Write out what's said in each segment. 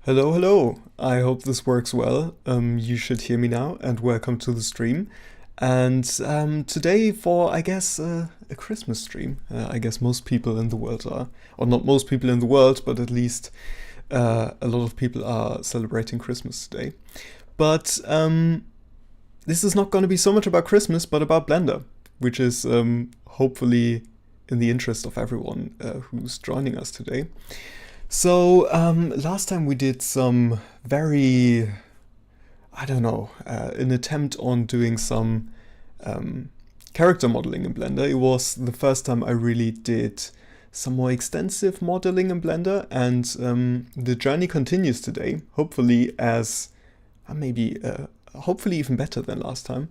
Hello, hello. I hope this works well. You should hear me now, and welcome to the stream. And today for, I guess, a Christmas stream. I guess most people in the world are, or not most people in the world, but at least a lot of people are celebrating Christmas today. But this is not going to be so much about Christmas, but about Blender, which is hopefully in the interest of everyone who's joining us today. So last time we did some very, I don't know, an attempt on doing some character modeling in Blender. It was the first time I really did some more extensive modeling in Blender, and the journey continues today, hopefully as maybe hopefully even better than last time.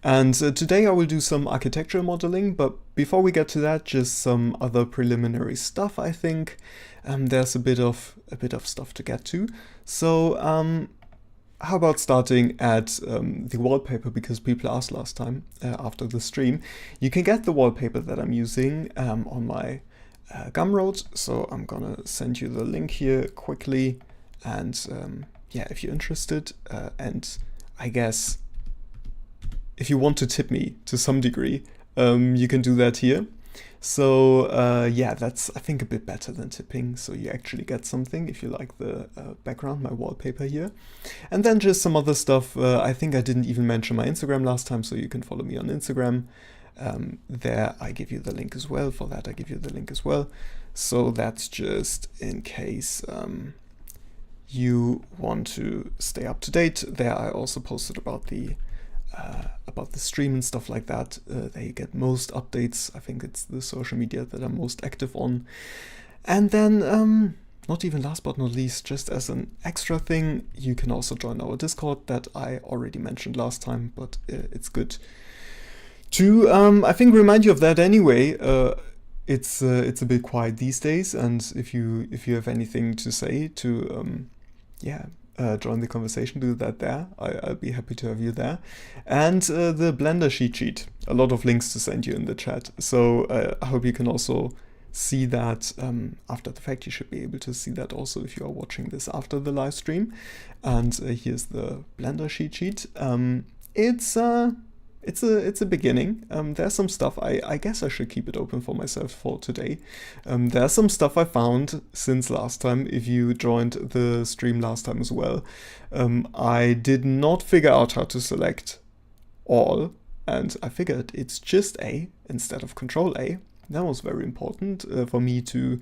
And today I will do some architectural modeling, but before we get to that, just some other preliminary stuff, I think. There's a bit of stuff to get to. So how about starting at the wallpaper, because people asked last time after the stream. You can get the wallpaper that I'm using on my Gumroad, so I'm gonna send you the link here quickly, and yeah, if you're interested, and I guess if you want to tip me to some degree, you can do that here. So yeah, that's I think a bit better than tipping, so you actually get something if you like the background, my wallpaper here. And then just some other stuff. I think I didn't even mention my Instagram last time, so you can follow me on Instagram. There I give you the link as well. For that I give you the link as well. So that's just in case you want to stay up to date. There I also posted about the stream and stuff like that. There you get most updates. I think it's the social media that I'm most active on. And then, not even last but not least, just as an extra thing, you can also join our Discord that I already mentioned last time, but it's good to, I think, remind you of that anyway. It's a bit quiet these days, and if you have anything to say to, yeah, join the conversation, do that there. I'll be happy to have you there. And the Blender cheat sheet, a lot of links to send you in the chat. So I hope you can also see that after the fact. You should be able to see that also if you are watching this after the live stream. And here's the Blender cheat sheet. It's a beginning. There's some stuff, I guess I should keep it open for myself for today. There's some stuff I found since last time, if you joined the stream last time as well. I did not figure out how to select all, and I figured it's just A instead of Control A. That was very important for me to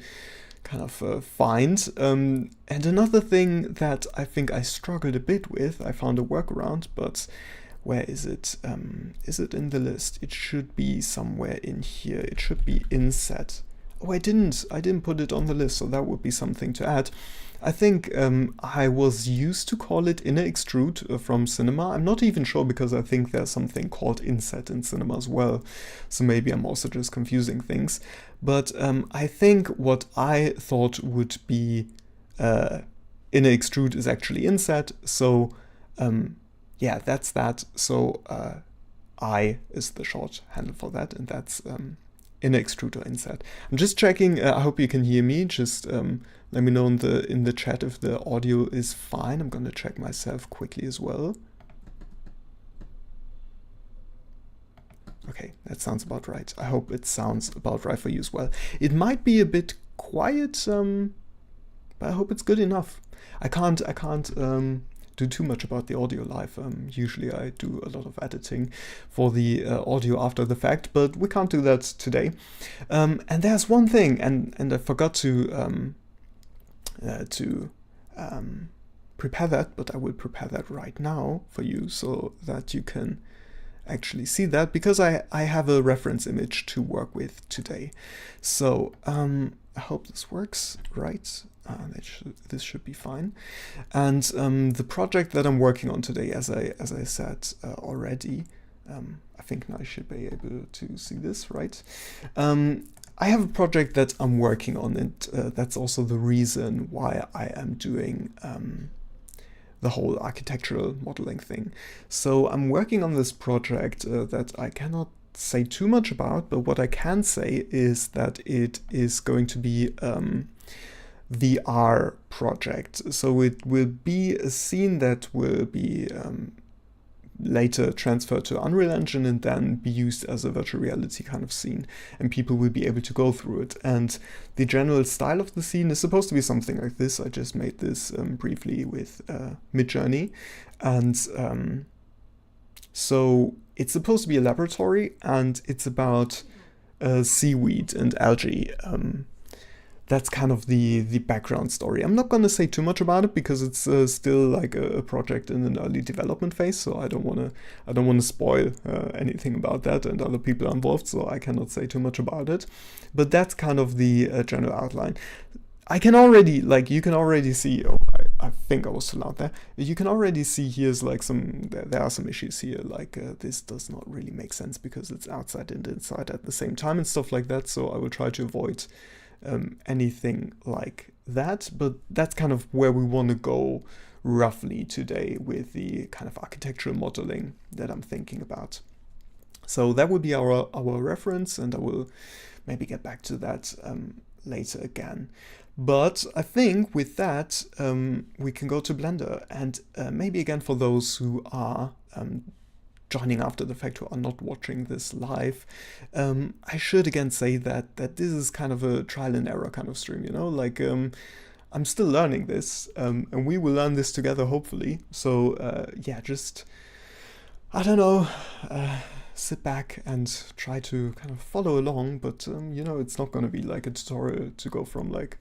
kind of find. And another thing that I think I struggled a bit with, I found a workaround, but where is it? Is it in the list? It should be somewhere in here. It should be Inset. Oh, I didn't put it on the list, so that would be something to add. I think I was used to call it Inner Extrude from Cinema. I'm not even sure, because I think there's something called Inset in Cinema as well. So maybe I'm also just confusing things. But I think what I thought would be Inner Extrude is actually Inset. So yeah, that's that. So I is the short handle for that, and that's Inner Extrude or Inset. I'm just checking. I hope you can hear me. Just let me know in the chat if the audio is fine. I'm gonna check myself quickly as well. Okay, that sounds about right. I hope it sounds about right for you as well. It might be a bit quiet, but I hope it's good enough. I can't do too much about the audio live. Usually I do a lot of editing for the audio after the fact, but we can't do that today. And there's one thing, and I forgot to prepare that, but I will prepare that right now for you so that you can actually see that, because I have a reference image to work with today. So I hope this works right. This should be fine. And the project that I'm working on today, as I said already, I think now I should be able to see this, right? I have a project that I'm working on, and that's also the reason why I am doing the whole architectural modeling thing. So I'm working on this project that I cannot say too much about, but what I can say is that it is going to be VR project. So it will be a scene that will be later transferred to Unreal Engine and then be used as a virtual reality kind of scene, and people will be able to go through it. And the general style of the scene is supposed to be something like this. I just made this briefly with Midjourney, and so it's supposed to be a laboratory, and it's about seaweed and algae. That's kind of the background story. I'm not going to say too much about it because it's still like a project in an early development phase, so I don't want to spoil anything about that, and other people are involved, so I cannot say too much about it. But that's kind of the general outline. I can already, like, you can already see, oh, I think I was too loud there. You can already see here's like there are some issues here, like this does not really make sense because it's outside and inside at the same time and stuff like that, so I will try to avoid anything like that, but that's kind of where we want to go roughly today with the kind of architectural modeling that I'm thinking about. So that would be our reference, and I will maybe get back to that later again. But I think with that we can go to Blender, and maybe again for those who are joining after the fact, who are not watching this live, I should again say that this is kind of a trial and error kind of stream, you know, like I'm still learning this, and we will learn this together hopefully. So yeah, just, I don't know, sit back and try to kind of follow along, but you know, it's not going to be like a tutorial to go from like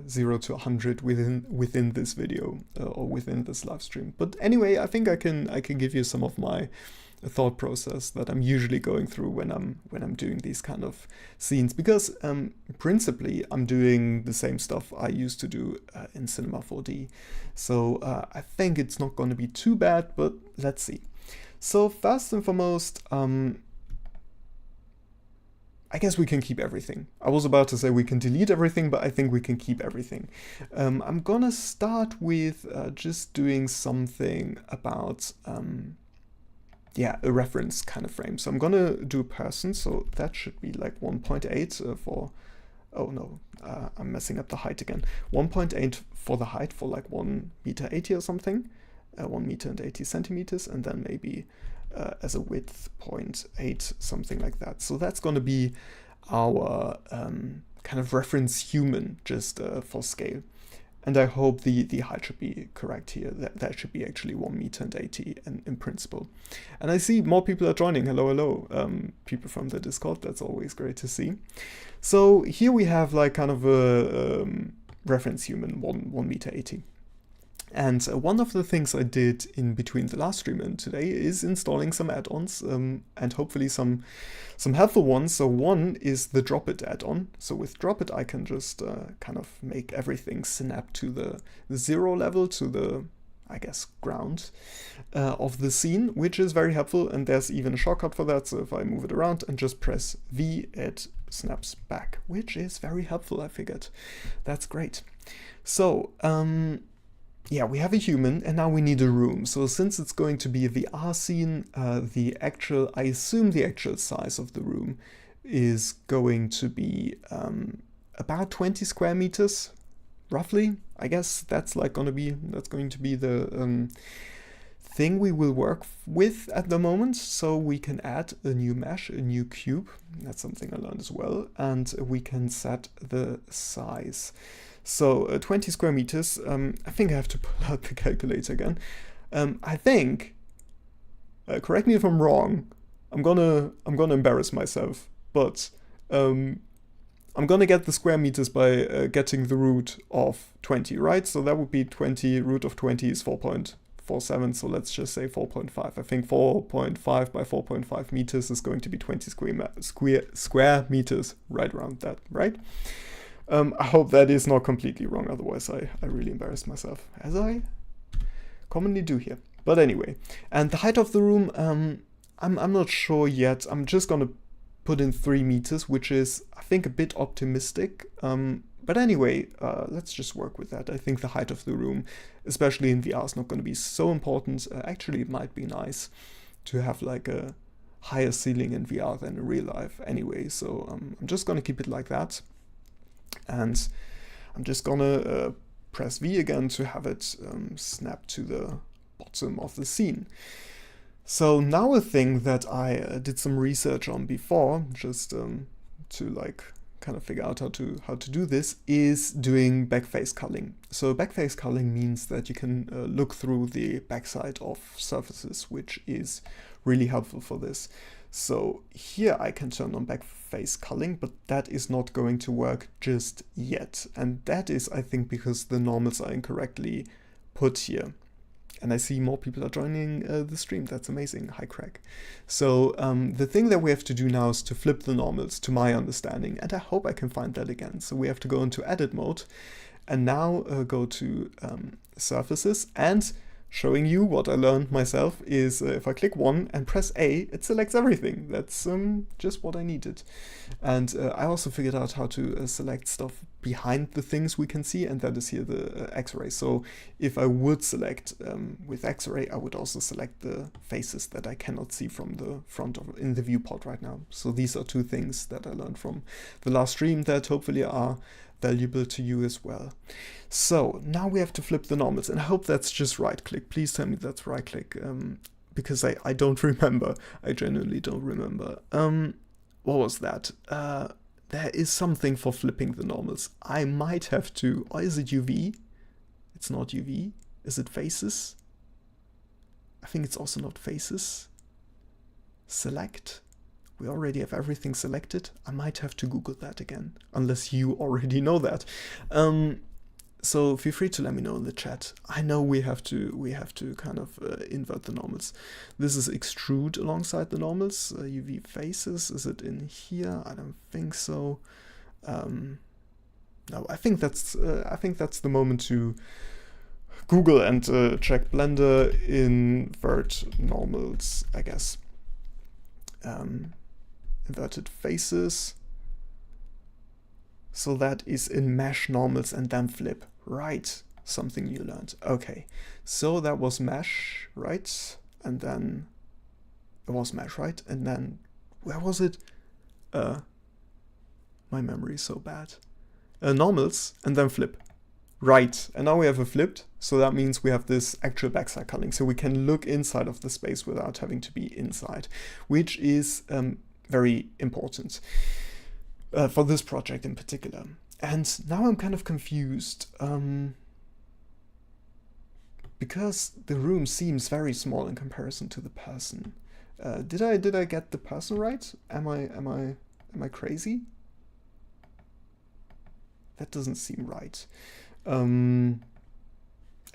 0 to 100 within this video or within this live stream. But anyway, I think I can give you some of my thought process that I'm usually going through when I'm doing these kind of scenes, because principally I'm doing the same stuff I used to do in Cinema 4D. So I think it's not going to be too bad, but let's see. So first and foremost, I guess we can keep everything. I was about to say we can delete everything, but I think we can keep everything. I'm gonna start with just doing something about, yeah, a reference kind of frame. So I'm gonna do a person, so that should be like 1.8 for, oh no, I'm messing up the height again. 1.8 for the height, for like 1 meter 80 or something, 1 meter and 80 centimeters, and then maybe as a width 0.8, something like that. So that's going to be our kind of reference human, just for scale. And I hope the height should be correct here. That should be actually 1 meter and 80 in principle. And I see more people are joining. Hello, hello. People from the Discord, that's always great to see. So here we have like kind of a reference human, 1 meter 80. And one of the things I did in between the last stream and today is installing some add-ons, and hopefully some helpful ones. So one is the Drop It add-on. So with Drop It, I can just kind of make everything snap to the 0 level, to the, I guess, ground of the scene, which is very helpful. And there's even a shortcut for that. So if I move it around and just press V, it snaps back, which is very helpful, I figured. That's great. So, yeah, we have a human, and now we need a room. So since it's going to be a VR scene, I assume the actual size of the room is going to be about 20 square meters, roughly. I guess that's going to be the thing we will work with at the moment. So we can add a new mesh, a new cube. That's something I learned as well, and we can set the size. So 20 square meters, I think I have to pull out the calculator again. I think, correct me if I'm wrong, I'm gonna embarrass myself, but I'm gonna get the square meters by getting the root of 20, right? So that would be 20, root of 20 is 4.47, so let's just say 4.5. I think 4.5 by 4.5 meters is going to be 20 square meters, right around that, right? I hope that is not completely wrong, otherwise I really embarrassed myself, as I commonly do here. But anyway, and the height of the room, I'm not sure yet. I'm just gonna put in 3 meters, which is, I think, a bit optimistic. But anyway, let's just work with that. I think the height of the room, especially in VR, is not going to be so important. Actually, it might be nice to have like a higher ceiling in VR than in real life anyway. So I'm just going to keep it like that. And I'm just gonna press V again to have it snap to the bottom of the scene. So now a thing that I did some research on before, just to like kind of figure out how to do this, is doing backface culling. So backface culling means that you can look through the backside of surfaces, which is really helpful for this. So here I can turn on backface culling, but that is not going to work just yet. And that is, I think, because the normals are incorrectly put here. And I see more people are joining the stream. That's amazing. Hi, Craig. So the thing that we have to do now is to flip the normals, to my understanding. And I hope I can find that again. So we have to go into edit mode and now go to surfaces. And showing you what I learned myself is if I click one and press A, it selects everything. That's just what I needed. And I also figured out how to select stuff behind the things we can see, and that is here the X-ray. So if I would select with X-ray, I would also select the faces that I cannot see from the front of in the viewport right now. So these are two things that I learned from the last stream that hopefully are valuable to you as well. So now we have to flip the normals, and I hope that's just right click. Please tell me that's right click, because I don't remember. I genuinely don't remember. What was that? There is something for flipping the normals. I might have to, or is it UV? It's not UV. Is it faces? I think it's also not faces. Select. We already have everything selected. I might have to Google that again, unless you already know that. So feel free to let me know in the chat. I know we have to kind of invert the normals. This is extrude alongside the normals. UV faces, is it in here? I don't think so. No, I think that's the moment to Google and check Blender invert normals, I guess. Inverted faces. So that is in mesh normals and then flip. Right, something you learned. Okay, so that was mesh, right? And then it was mesh, right? And then where was it? My memory is so bad. Normals and then flip. Right, and now we have a flipped, so that means we have this actual backside culling, so we can look inside of the space without having to be inside, which is very important for this project in particular. And now I'm kind of confused because the room seems very small in comparison to the person. Did I get the person right? Am I crazy? That doesn't seem right. And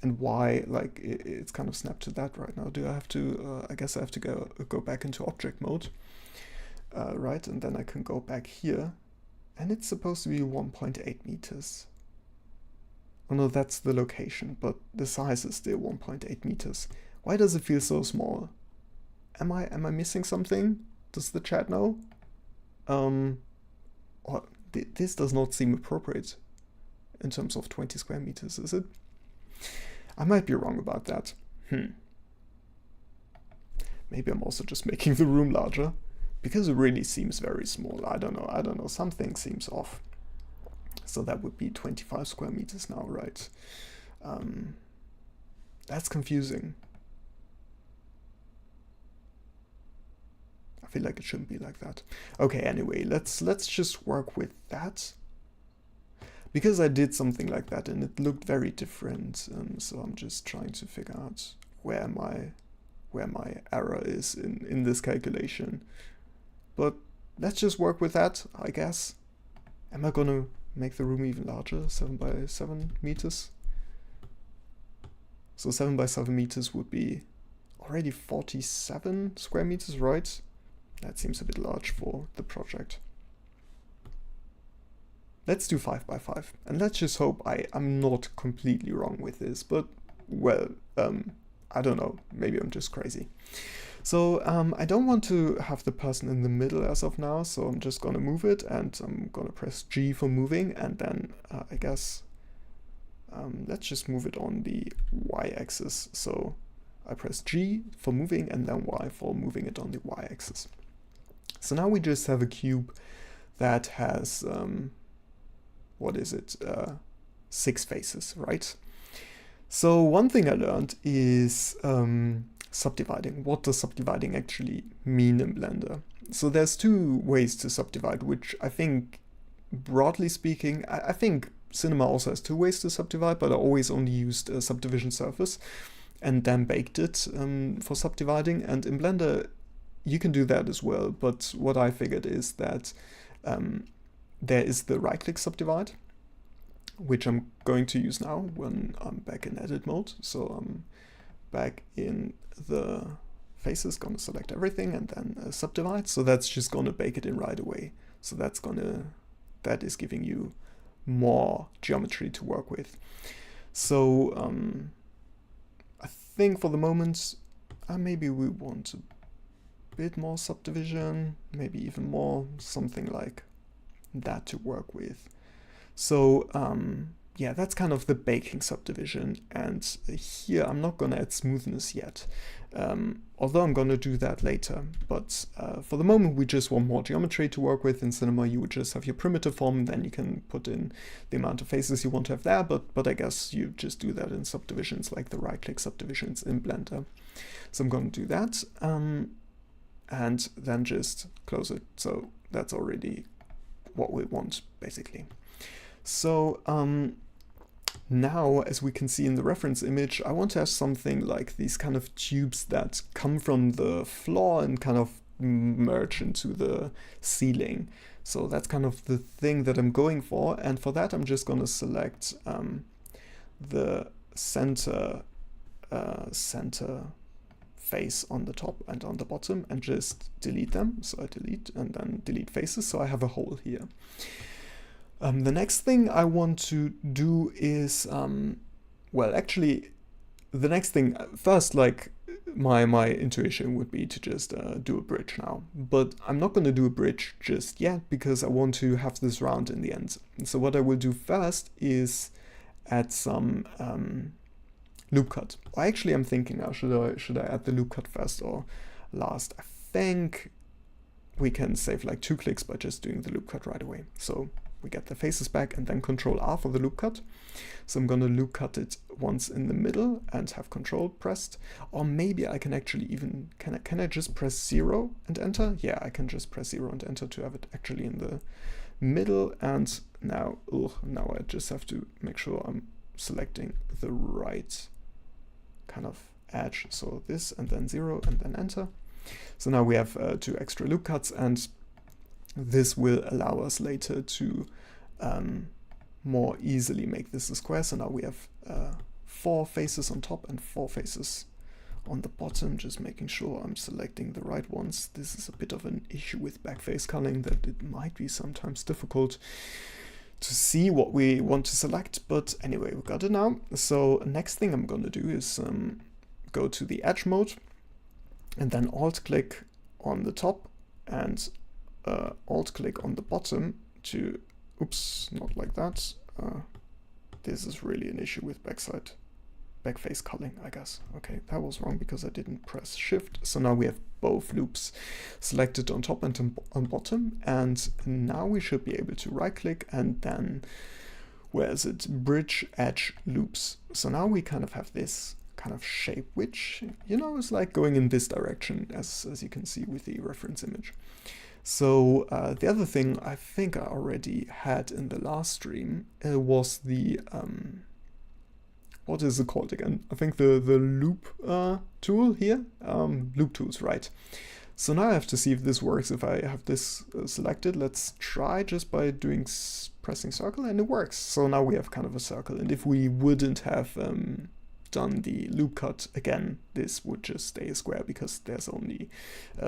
why, like, it's kind of snapped to that right now. Do I have to, I guess I have to go back into object mode, right? And then I can go back here, and it's supposed to be 1.8 meters. Oh no, that's the location, but the size is still 1.8 meters. Why does it feel so small? Am I missing something? Does the chat know? Or this does not seem appropriate in terms of 20 square meters, is it? I might be wrong about that. Maybe I'm also just making the room larger, because it really seems very small. I don't know, something seems off. So that would be 25 square meters now, right? That's confusing. I feel like it shouldn't be like that. Okay, anyway, let's just work with that. Because I did something like that and it looked very different, so I'm just trying to figure out where my error is in this calculation. But let's just work with that, I guess. Am I gonna make the room even larger? 7 by 7 meters? So 7 by 7 meters would be already 47 square meters, right? That seems a bit large for the project. Let's do 5 by 5, and let's just hope I'm not completely wrong with this, but, well, I don't know, maybe I'm just crazy. So I don't want to have the person in the middle as of now, so I'm just gonna move it, and I'm gonna press G for moving, and then I guess let's just move it on the y-axis. So I press G for moving, and then Y for moving it on the y-axis. So now we just have a cube that has what is it? 6 faces, right? So one thing I learned is subdividing. What does subdividing actually mean in Blender? So there's 2 ways to subdivide, which I think, broadly speaking, I think Cinema also has 2 ways to subdivide, but I always only used a subdivision surface and then baked it for subdividing. And in Blender, you can do that as well. But what I figured is that there is the right-click subdivide, which I'm going to use now when I'm back in edit mode. So I'm back in the faces, gonna select everything and then subdivide. So that's just gonna bake it in right away. So that is giving you more geometry to work with. So I think for the moment, maybe we want a bit more subdivision, maybe even more, something like that to work with. So yeah, that's kind of the baking subdivision. And here I'm not gonna add smoothness yet, although I'm gonna do that later. But for the moment, we just want more geometry to work with. In Cinema, you would just have your primitive form, and then you can put in the amount of faces you want to have there. But I guess you just do that in subdivisions, like the right-click subdivisions in Blender. So I'm gonna do that, and then just close it. So that's already what we want, basically. So now, as we can see in the reference image, I want to have something like these kind of tubes that come from the floor and kind of merge into the ceiling. So that's kind of the thing that I'm going for. And for that, I'm just going to select the center face on the top and on the bottom and just delete them. So I delete and then delete faces. So I have a hole here. The next thing I want to do is, well, actually, the next thing, first, like, my intuition would be to just do a bridge now. But I'm not going to do a bridge just yet because I want to have this round in the end. So what I will do first is add some loop cut. Or actually, I'm thinking now, should I add the loop cut first or last? I think we can save like 2 clicks by just doing the loop cut right away. So we get the faces back and then Control R for the loop cut. So I'm going to loop cut it once in the middle and have Control pressed. Or maybe I can actually even, can I just press 0 and enter? Yeah, I can just press 0 and enter to have it actually in the middle. And now I just have to make sure I'm selecting the right kind of edge. So this and then 0 and then enter. So now we have 2 extra loop cuts, and this will allow us later to more easily make this a square. So now we have 4 faces on top and 4 faces on the bottom, just making sure I'm selecting the right ones. This is a bit of an issue with backface culling, that it might be sometimes difficult to see what we want to select, but anyway, we got it now. So next thing I'm going to do is go to the edge mode and then alt click on the top and alt click on the bottom to, oops, not like that. This is really an issue with backface culling, I guess. Okay, that was wrong because I didn't press shift. So now we have both loops selected on top and on bottom. And now we should be able to right click and then, where is it? Bridge edge loops. So now we kind of have this kind of shape, which, you know, is like going in this direction, as you can see with the reference image. So the other thing I think I already had in the last stream was the, what is it called again? I think the loop tool here, loop tools, right? So now I have to see if this works if I have this selected. Let's try just by doing pressing circle, and it works. So now we have kind of a circle, and if we wouldn't have done the loop cut again, this would just stay a square because there's only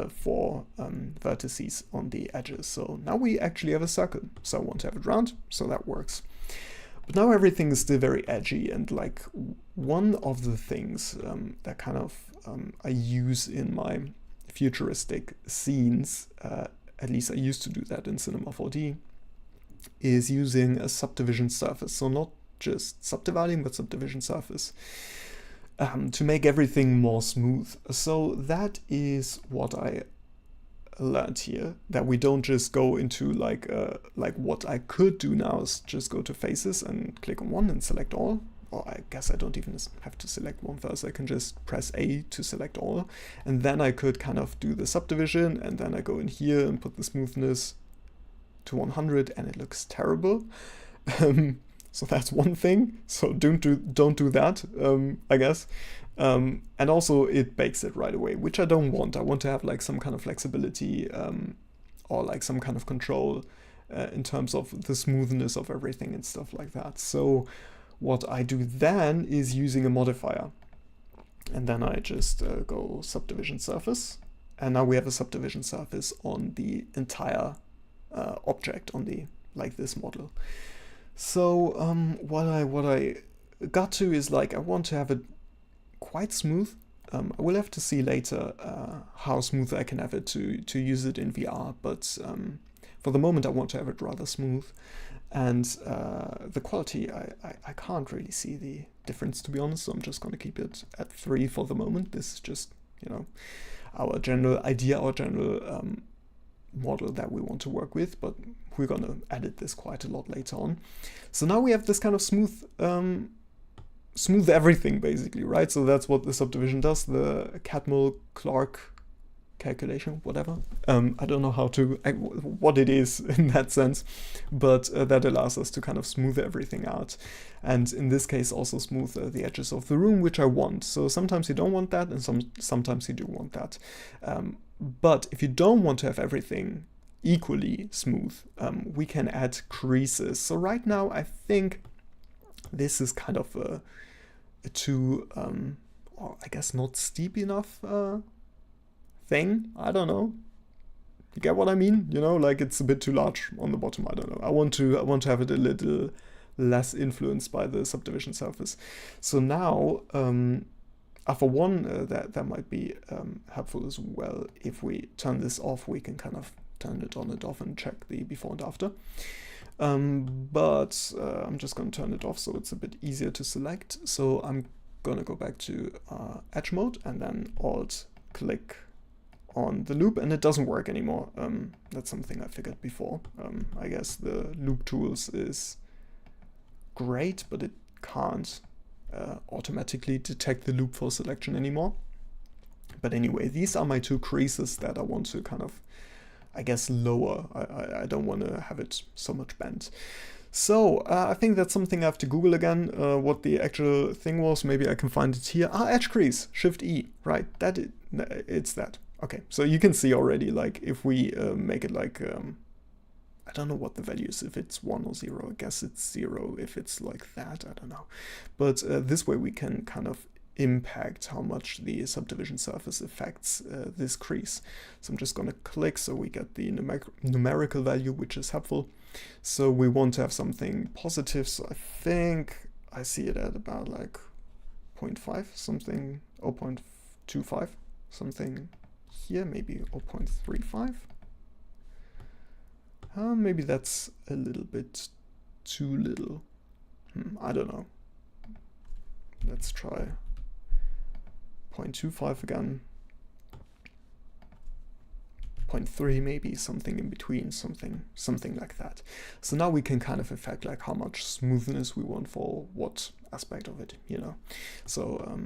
4 vertices on the edges. So now we actually have a circle. So I want to have it round, so that works. But now everything is still very edgy, and like one of the things that kind of I use in my futuristic scenes, at least I used to do that in Cinema 4D, is using a subdivision surface. So not just subdividing, but subdivision surface, to make everything more smooth. So that is what I learned here, that we don't just go into like what I could do now is just go to faces and click on one and select all. Or I guess I don't even have to select one first. I can just press A to select all, and then I could kind of do the subdivision, and then I go in here and put the smoothness to 100, and it looks terrible. So that's one thing. So don't do that, I guess. And also it bakes it right away, which I don't want. I want to have like some kind of flexibility, or like some kind of control in terms of the smoothness of everything and stuff like that. So what I do then is using a modifier, and then I just go subdivision surface, and now we have a subdivision surface on the entire object, on the like this model. So what I got to is like I want to have it quite smooth. I will have to see later how smooth I can have it to use it in VR, but for the moment I want to have it rather smooth. And the quality, I can't really see the difference, to be honest, so I'm just going to keep it at 3 for the moment. This is just, you know, our general idea, our general model that we want to work with, but we're going to edit this quite a lot later on. So now we have this kind of smooth everything, basically, right? So that's what the subdivision does, the Catmull-Clark calculation, whatever. I don't know what it is in that sense, but that allows us to kind of smooth everything out, and in this case also smooth the edges of the room, which I want. So sometimes you don't want that, and sometimes you do want that. But if you don't want to have everything equally smooth, we can add creases. So right now I think this is kind of a too, or I guess not steep enough thing. I don't know. You get what I mean? You know, like it's a bit too large on the bottom. I don't know. I want to have it a little less influenced by the subdivision surface. So now, for one, that might be helpful as well. If we turn this off, we can kind of turn it on and off and check the before and after. But I'm just going to turn it off so it's a bit easier to select. So I'm going to go back to edge mode and then alt click on the loop, and it doesn't work anymore. That's something I figured before. I guess the loop tools is great, but it can't automatically detect the loop for selection anymore. But anyway, these are my two creases that I want to kind of, I guess, lower. I don't want to have it so much bent. So I think that's something I have to Google again, what the actual thing was. Maybe I can find it here. Edge crease, Shift E, right? It's that. Okay, so you can see already, like if we make it like, I don't know what the value is, if it's 1 or 0, I guess it's 0 if it's like that, I don't know. But this way we can kind of impact how much the subdivision surface affects this crease. So I'm just going to click so we get the numerical value, which is helpful. So we want to have something positive, so I think I see it at about like 0.5, something, 0.25, something here, maybe 0.35. Maybe that's a little bit too little. I don't know. Let's try 0.25 again. 0.3 maybe, something in between, something like that. So now we can kind of affect like how much smoothness we want for what aspect of it, you know. So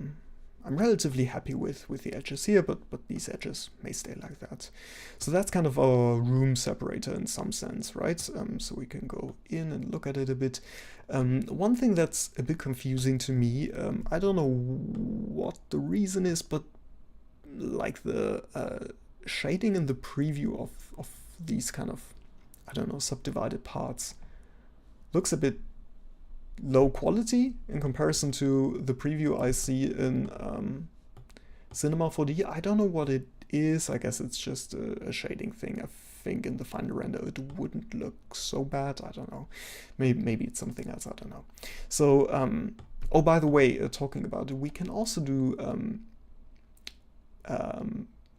I'm relatively happy with the edges here, but these edges may stay like that. So that's kind of our room separator in some sense, right? So we can go in and look at it a bit. One thing that's a bit confusing to me, I don't know what the reason is, but like the shading in the preview of these kind of, I don't know, subdivided parts looks a bit low quality in comparison to the preview I see in Cinema 4D. I don't know what it is. I guess it's just a shading thing. I think in the final render it wouldn't look so bad. I don't know. Maybe it's something else. I don't know. So, oh, by the way, talking about it, we can also do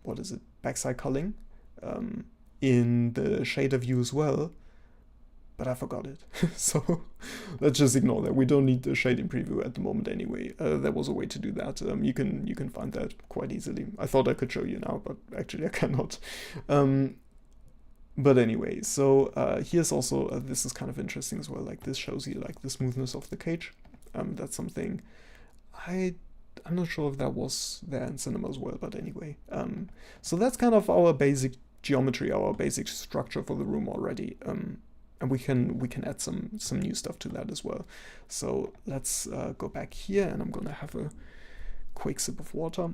what is it? Backface culling in the shader view as well. but I forgot it. So let's just ignore that. We don't need the shading preview at the moment anyway. There was a way to do that. You can find that quite easily. I thought I could show you now, but actually I cannot. But anyway, so here's also, this is kind of interesting as well. Like this shows you like the smoothness of the cage. That's something I'm not sure if that was there in cinema as well, but anyway. So that's kind of our basic geometry, our basic structure for the room already. And we can add some new stuff to that as well. So let's go back here, and I'm gonna have a quick sip of water.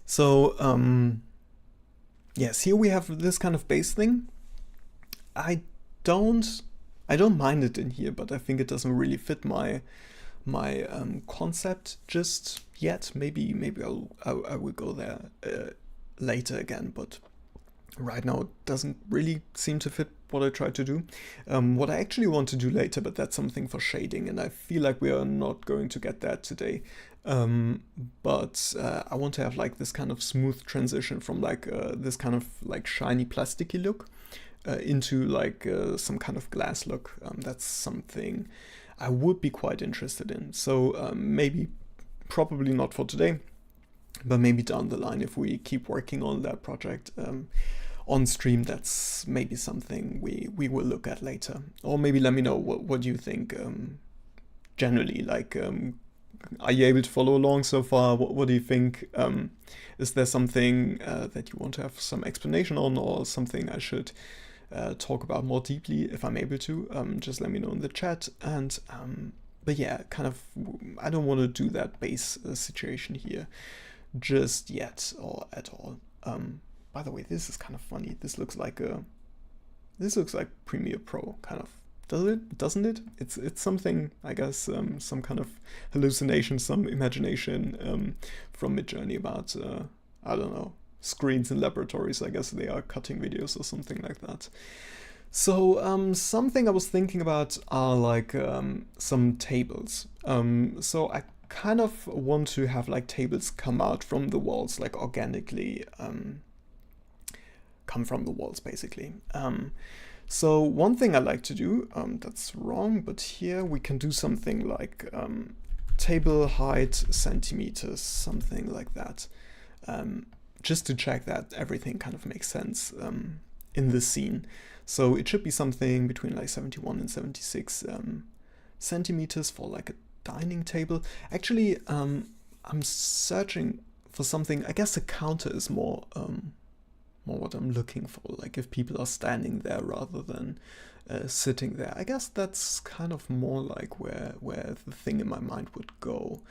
So yes, here we have this kind of base thing. I don't mind it in here, but I think it doesn't really fit my concept just yet. Maybe I will go there later again, but right now it doesn't really seem to fit what I tried to do. What I actually want to do later, but that's something for shading, and I feel like we are not going to get that today. But I want to have like this kind of smooth transition from like this kind of like shiny plasticky look into like some kind of glass look. That's something I would be quite interested in. So maybe, probably not for today, but maybe down the line if we keep working on that project on stream, that's maybe something we will look at later. Or maybe let me know what you think generally. Like, are you able to follow along so far? What do you think? Is there something that you want to have some explanation on, or something I should talk about more deeply if I'm able to? Just let me know in the chat. And but yeah, kind of, I don't want to do that base situation here just yet or at all. By the way, this is kind of funny. This looks like Premiere Pro kind of. Doesn't it? It's something, I guess, some kind of hallucination, some imagination from Midjourney about I don't know, screens in laboratories. I guess they are cutting videos or something like that. So something I was thinking about are like some tables. So I kind of want to have like tables come out from the walls, like organically come from the walls basically. So one thing I like to do, that's wrong, but here we can do something like table height centimeters, something like that, just to check that everything kind of makes sense in the scene. So it should be something between like 71 and 76 centimeters for like a dining table. Actually, I'm searching for something. I guess a counter is more what I'm looking for, like if people are standing there rather than sitting there. I guess that's kind of more like where the thing in my mind would go.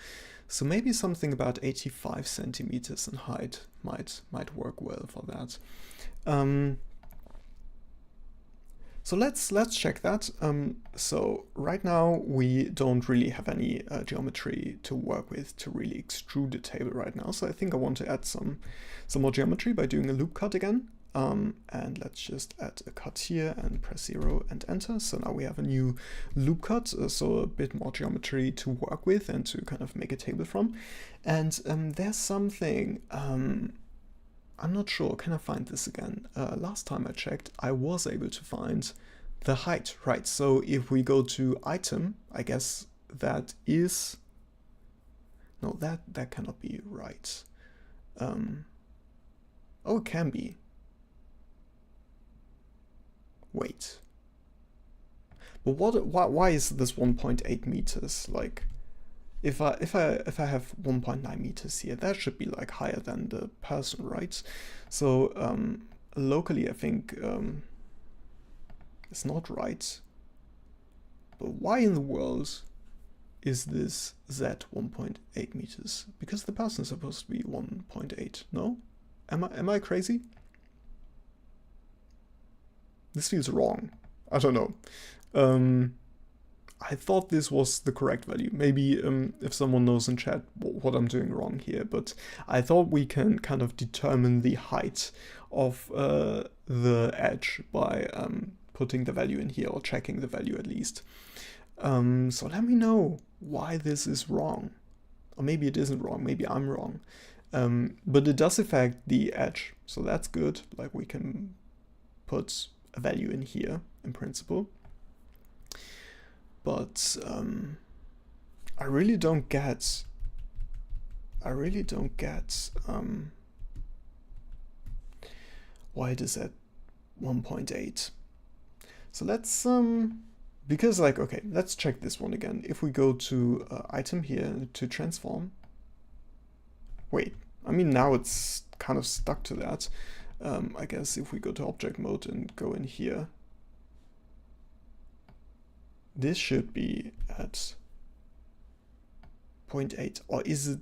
So maybe something about 85 centimeters in height might work well for that. So let's check that. So right now we don't really have any geometry to work with to really extrude the table right now. So I think I want to add some more geometry by doing a loop cut again. And let's just add a cut here and press 0 and enter. So now we have a new loop cut, so a bit more geometry to work with and to kind of make a table from. And there's something, I'm not sure, can I find this again? Last time I checked, I was able to find the height, right? So if we go to item, I guess that is, no, that cannot be right. Oh, it can be. Wait. But why is this 1.8 meters? Like, if I have 1.9 meters here, that should be like higher than the person, right? So locally, I think it's not right. But why in the world is this Z 1.8 meters? Because the person is supposed to be 1.8. No? Am I crazy? This feels wrong. I don't know. I thought this was the correct value. Maybe if someone knows in chat what I'm doing wrong here, but I thought we can kind of determine the height of the edge by putting the value in here, or checking the value at least. So let me know why this is wrong. Or maybe it isn't wrong, maybe I'm wrong. But it does affect the edge, so that's good. Like we can put a value in here in principle. But I really don't get why it is at 1.8. So let's because like, okay, let's check this one again. If we go to item here to transform, wait, I mean now it's kind of stuck to that. I guess if we go to object mode and go in here, this should be at 0.8, or is it?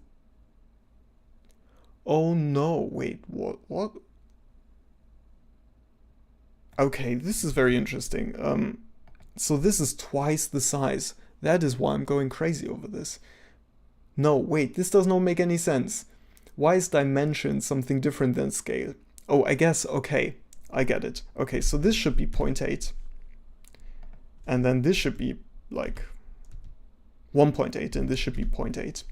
Oh no, wait, what? Okay, this is very interesting. So this is twice the size. That is why I'm going crazy over this. No, wait, this does not make any sense. Why is dimension something different than scale? Oh, I guess, okay, I get it. Okay, so this should be 0.8. And then this should be like 1.8, and this should be 0.8.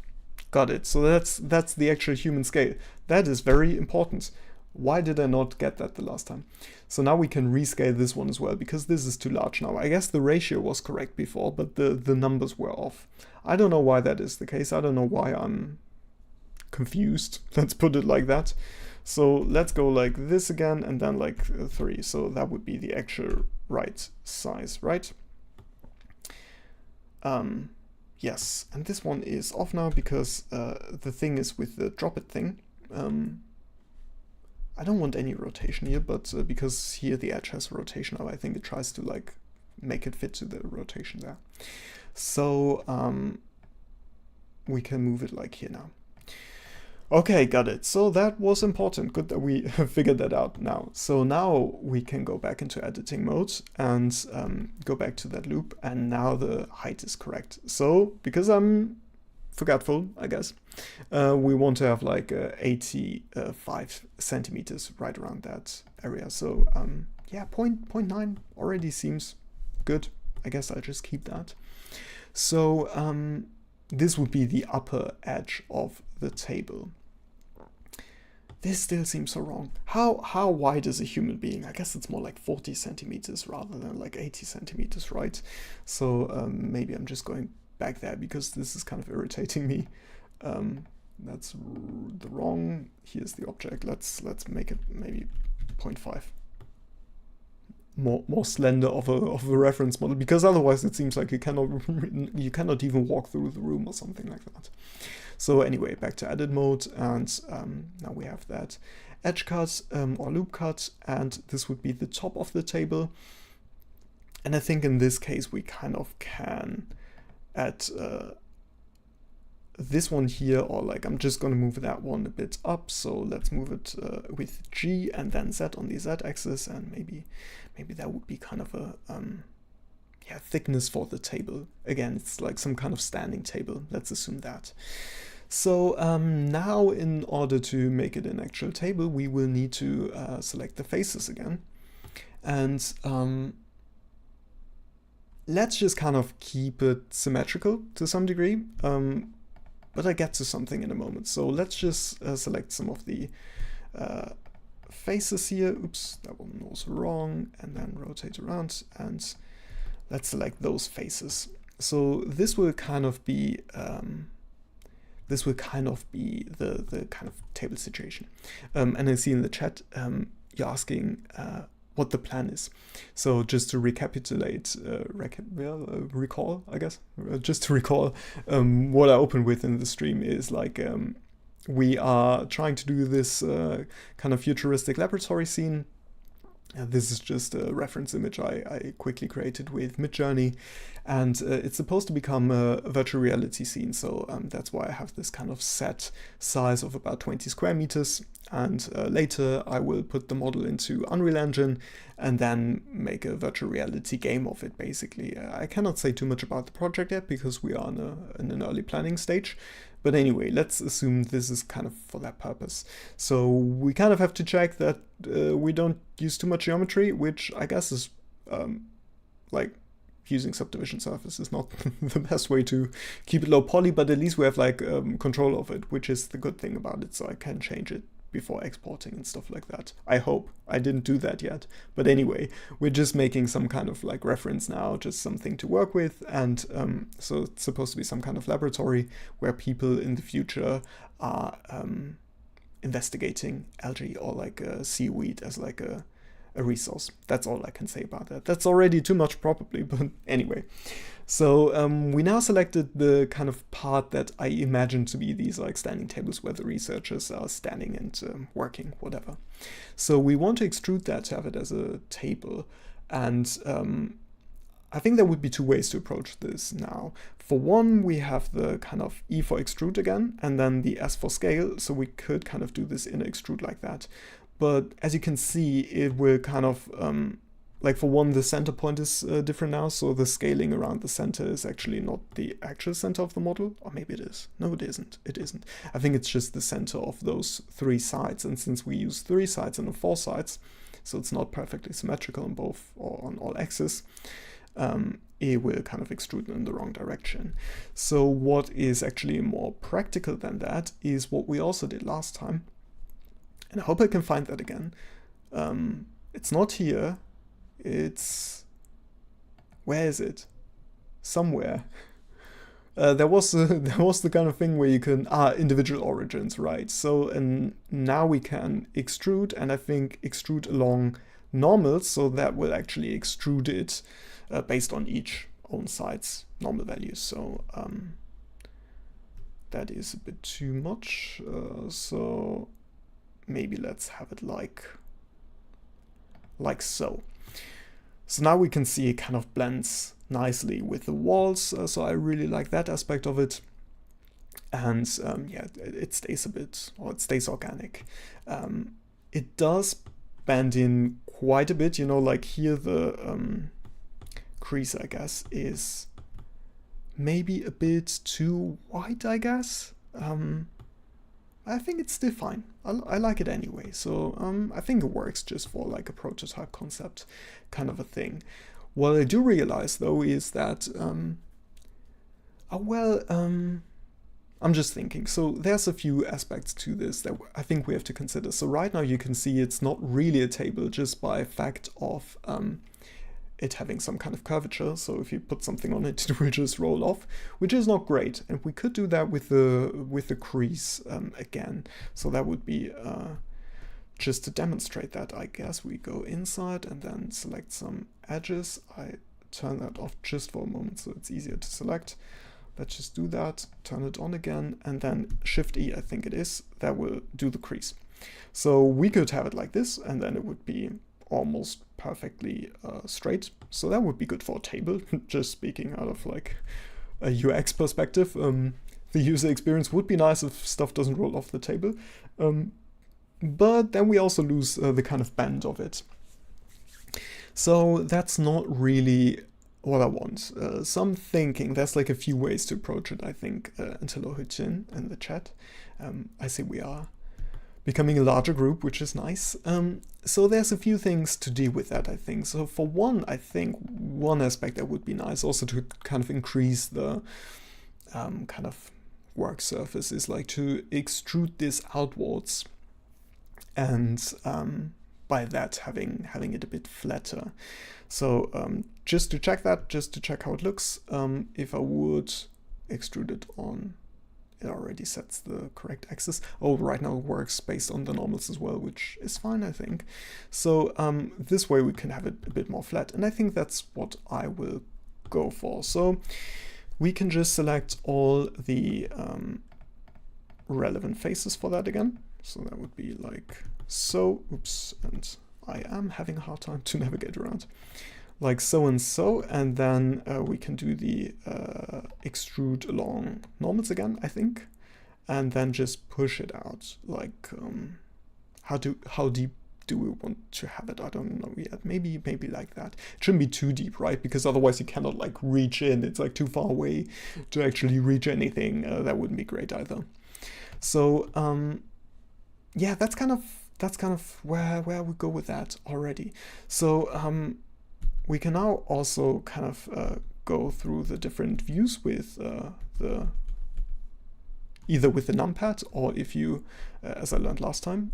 Got it. So that's the actual human scale. That is very important. Why did I not get that the last time? So now we can rescale this one as well, because this is too large now. I guess the ratio was correct before, but the numbers were off. I don't know why that is the case. I don't know why I'm confused. Let's put it like that. So let's go like this again, and then like 3. So that would be the actual right size, right? Yes, and this one is off now because the thing is with the drop it thing. I don't want any rotation here, but because here the edge has rotation now, I think it tries to like make it fit to the rotation there. So we can move it like here now. Okay, got it. So that was important. Good that we figured that out now. So now we can go back into editing mode and go back to that loop. And now the height is correct. So because I'm forgetful, I guess, we want to have like 85 centimeters right around that area. So yeah, 0.9 already seems good. I guess I'll just keep that. So this would be the upper edge of the table. This still seems so wrong. How wide is a human being? I guess it's more like 40 centimeters rather than like 80 centimeters, right? So maybe I'm just going back there because this is kind of irritating me. That's the wrong. Here's the object. Let's make it maybe 0.5. More slender of a reference model, because otherwise it seems like you cannot even walk through the room or something like that. So anyway, back to edit mode, and now we have that edge cut or loop cut, and this would be the top of the table. And I think in this case we kind of can add this one here, or like I'm just going to move that one a bit up. So let's move it with G and then Z on the Z axis, and maybe that would be kind of a yeah, thickness for the table. Again, it's like some kind of standing table. Let's assume that. So now in order to make it an actual table, we will need to select the faces again. And let's just kind of keep it symmetrical to some degree. But I get to something in a moment. So let's just select some of the faces here. Oops, that one was wrong. And then rotate around, and let's select those faces. So this will kind of be the kind of table situation. And I see in the chat you're asking what the plan is. So just to recapitulate, recall, I guess, just to recall, what I opened with in the stream is like we are trying to do this kind of futuristic laboratory scene. This is just a reference image I quickly created with Midjourney, and it's supposed to become a virtual reality scene, so that's why I have this kind of set size of about 20 square meters, and later I will put the model into Unreal Engine and then make a virtual reality game of it, basically. I cannot say too much about the project yet because we are in an early planning stage. But anyway, let's assume this is kind of for that purpose. So we kind of have to check that we don't use too much geometry, which I guess is like using Subdivision surface is not the best way to keep it low poly, but at least we have like control of it, which is the good thing about it, so I can change it before exporting and stuff like that. I hope. I didn't do that yet. But anyway, we're just making some kind of like reference now, just something to work with. And so it's supposed to be some kind of laboratory where people in the future are investigating algae or like seaweed as like a resource. That's all I can say about that. That's already too much probably, but anyway. So we now selected the kind of part that I imagine to be these like standing tables where the researchers are standing and working, whatever. So we want to extrude that to have it as a table. And I think there would be two ways to approach this now. For one, we have the kind of E for extrude again, and then the S for scale. So we could kind of do this in extrude like that. But as you can see, it will kind of, like for one, the center point is different now. So the scaling around the center is actually not the actual center of the model. Or maybe it is. No, it isn't. It isn't. I think it's just the center of those 3 sides. And since we use 3 sides and 4 sides, so it's not perfectly symmetrical on both or on all axes, it will kind of extrude in the wrong direction. So what is actually more practical than that is what we also did last time. And I hope I can find that again. It's not here. It's... Where is it? Somewhere. There was the kind of thing where you can... individual origins, right. So and now we can extrude, and I think extrude along normals, so that will actually extrude it based on each own side's normal values. So that is a bit too much. So maybe let's have it like so. So now we can see it kind of blends nicely with the walls. So I really like that aspect of it. And yeah, it stays a bit, or it stays organic. It does bend in quite a bit, you know, like here the crease, I guess, is maybe a bit too white, I guess. I think it's still fine. I like it anyway. So I think it works just for like a prototype concept kind of a thing. What I do realize though is that, I'm just thinking. So there's a few aspects to this that I think we have to consider. So right now you can see it's not really a table just by fact of it having some kind of curvature. So if you put something on it, it will just roll off, which is not great. And we could do that with the crease again. So that would be just to demonstrate that, I guess we go inside and then select some edges. I turn that off just for a moment so it's easier to select. Let's just do that, turn it on again, and then Shift E, I think it is, that will do the crease. So we could have it like this, and then it would be almost perfectly straight. So that would be good for a table, just speaking out of like a UX perspective. The user experience would be nice if stuff doesn't roll off the table. But then we also lose the kind of bend of it. So that's not really what I want. So I'm thinking there's like a few ways to approach it, I think, until Ohuchin in the chat. I see we are becoming a larger group, which is nice. So there's a few things to deal with that, I think. So for one, I think one aspect that would be nice also to kind of increase the kind of work surface is like to extrude this outwards and by that having it a bit flatter. So just to check that, just to check how it looks, if I would extrude it on, it already sets the correct axis. Oh, right now it works based on the normals as well, which is fine, I think. So this way we can have it a bit more flat, and I think that's what I will go for. So we can just select all the relevant faces for that again. So that would be like so, oops, and I am having a hard time to navigate around. Like so and so, and then we can do the extrude along normals again, I think, and then just push it out. Like how deep do we want to have it? I don't know yet. Maybe like that. It shouldn't be too deep, right? Because otherwise you cannot like reach in. It's like too far away to actually reach anything. That wouldn't be great either. So yeah, that's kind of where we go with that already. So we can now also kind of go through the different views with either with the numpad, or if you, as I learned last time,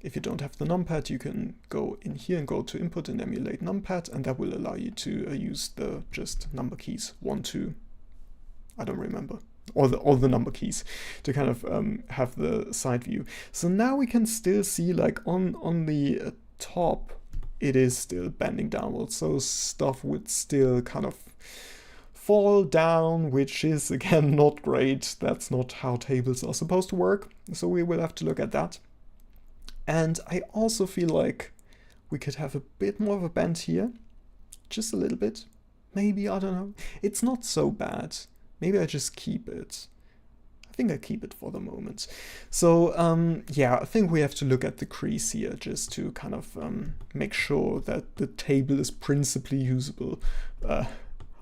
if you don't have the numpad, you can go in here and go to input and emulate numpad, and that will allow you to use the just number keys 1, 2, I don't remember, all the number keys to kind of have the side view. So now we can still see, like on the top, it is still bending downwards, so stuff would still kind of fall down, which is again not great. That's not how tables are supposed to work, so we will have to look at that. And I also feel like we could have a bit more of a bend here, just a little bit, maybe, I don't know. It's not so bad. Maybe I just keep it. I think I keep it for the moment. So yeah, I think we have to look at the crease here just to kind of make sure that the table is principally usable.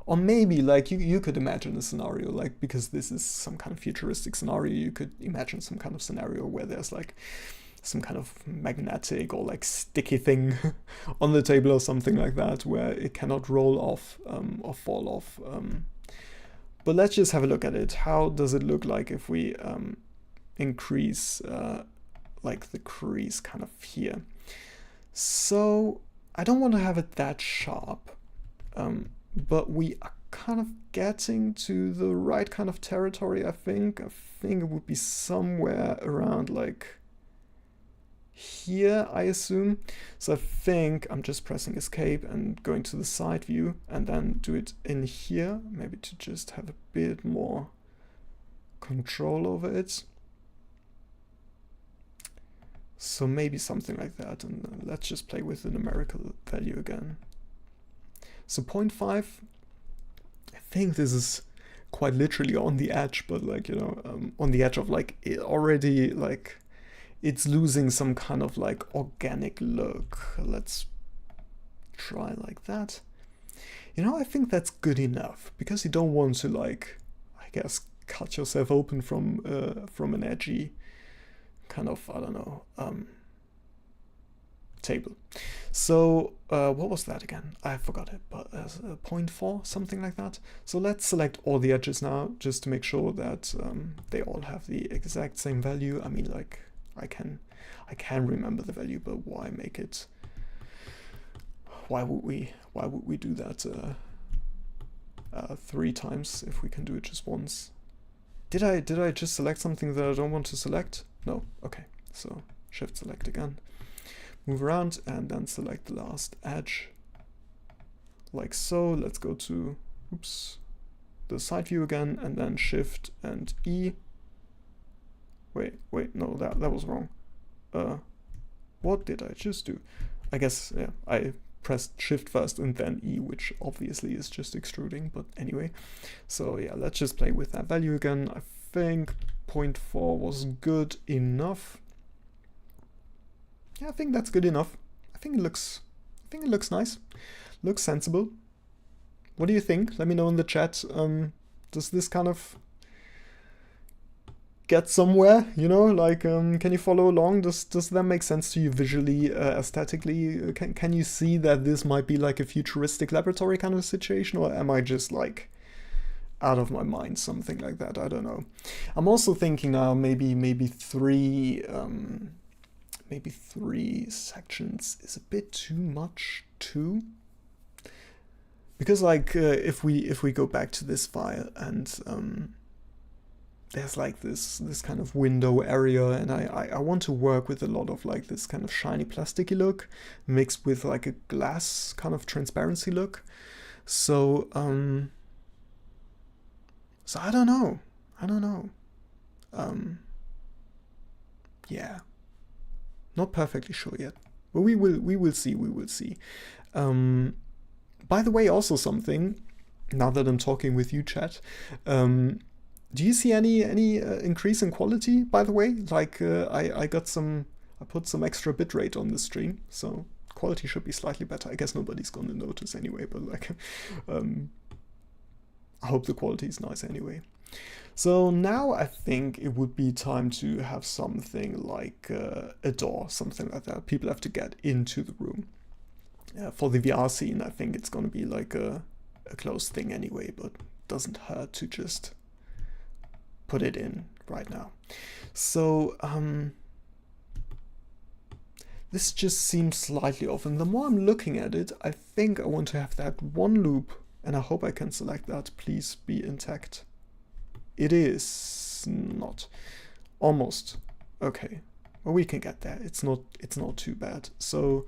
Or maybe, like, you could imagine a scenario, like, because this is some kind of futuristic scenario, you could imagine some kind of scenario where there's like some kind of magnetic or like sticky thing on the table or something like that, where it cannot roll off or fall off. But let's just have a look at it. How does it look like if we increase like the crease kind of here? So I don't want to have it that sharp, but we are kind of getting to the right kind of territory, I think. I think it would be somewhere around like here, I assume. So I think I'm just pressing escape and going to the side view and then do it in here, maybe to just have a bit more control over it. So maybe something like that, and let's just play with the numerical value again. So 0.5, I think this is quite literally on the edge, but like, you know, on the edge of like it already, like, it's losing some kind of like organic look. Let's try like that. You know, I think that's good enough, because you don't want to, like, I guess, cut yourself open from an edgy kind of, I don't know, table. So what was that again? I forgot it, but there's 0.4, something like that. So let's select all the edges now, just to make sure that they all have the exact same value. I mean, like, I can remember the value, but why make it? Why would we do that 3 times if we can do it just once? Did I just select something that I don't want to select? No. Okay. So shift select again, move around, and then select the last edge, like so. Let's go to the side view again, and then shift and E. Wait, no, that was wrong. What did I just do? I guess, yeah, I pressed shift first and then E, which obviously is just extruding, but anyway. So yeah, let's just play with that value again. I think 0.4 was good enough. Yeah, I think that's good enough. I think it looks nice. Looks sensible. What do you think? Let me know in the chat. Does this kind of get somewhere, you know, like, can you follow along? Does that make sense to you visually, aesthetically? Can you see that this might be like a futuristic laboratory kind of situation, or am I just like out of my mind, something like that? I don't know. I'm also thinking now maybe three sections is a bit too much too, because like if we go back to this file and there's like this kind of window area, and I want to work with a lot of like this kind of shiny plasticky look mixed with like a glass kind of transparency look. So so I don't know. Yeah, not perfectly sure yet, but we will see. By the way, also something, now that I'm talking with you, chat, do you see any increase in quality, by the way? Like, I put some extra bitrate on the stream, so quality should be slightly better. I guess nobody's gonna notice anyway, but like, I hope the quality is nice anyway. So now I think it would be time to have something like a door, something like that. People have to get into the room. For the VR scene, I think it's gonna be like a closed thing anyway, but doesn't hurt to just put it in right now. So this just seems slightly off, and the more I'm looking at it, I think I want to have that one loop, and I hope I can select that. Please be intact. It is not. Almost. Okay. Well, we can get there. It's not too bad. So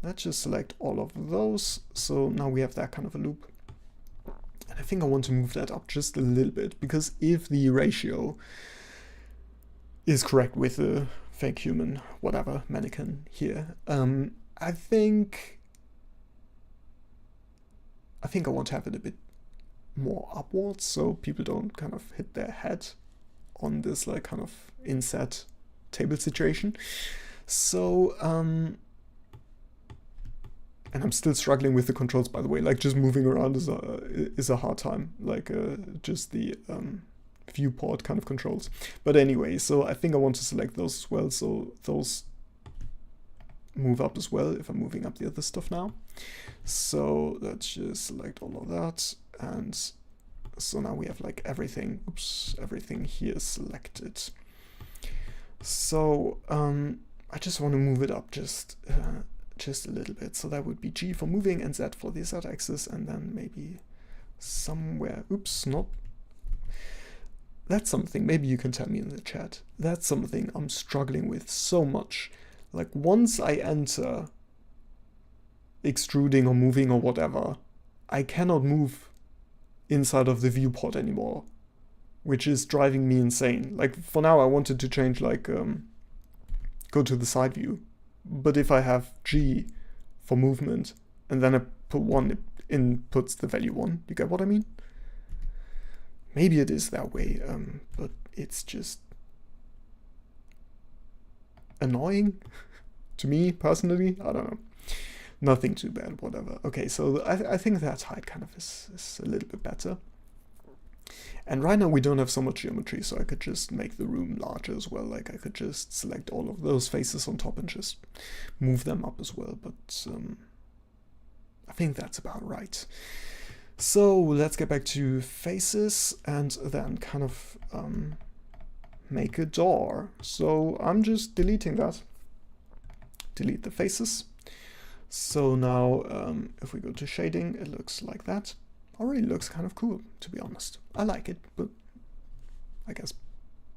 let's just select all of those. So now we have that kind of a loop. And I think I want to move that up just a little bit, because if the ratio is correct with the fake human, whatever, mannequin here, I think I want to have it a bit more upwards, so people don't kind of hit their head on this like kind of inset table situation. So and I'm still struggling with the controls, by the way. Like, just moving around is a hard time. Like just the viewport kind of controls. But anyway, so I think I want to select those as well. So those move up as well if I'm moving up the other stuff now. So let's just select all of that. And so now we have like everything. Oops, everything here is selected. So I just want to move it up just a little bit. So that would be G for moving and Z for the Z axis, and then maybe somewhere, oops, not. That's something, maybe you can tell me in the chat. That's something I'm struggling with so much. Like, once I enter extruding or moving or whatever, I cannot move inside of the viewport anymore, which is driving me insane. Like, for now I wanted to change, like, go to the side view. But if I have G for movement, and then I put 1, it inputs the value 1. You get what I mean? Maybe it is that way, but it's just annoying to me personally. I don't know. Nothing too bad, whatever. Okay, so I think that height kind of is a little bit better. And right now we don't have so much geometry, so I could just make the room larger as well. Like, I could just select all of those faces on top and just move them up as well. But I think that's about right. So let's get back to faces and then kind of make a door. So I'm just deleting that. Delete the faces. So now if we go to shading, it looks like that. Already looks kind of cool, to be honest. I like it, but I guess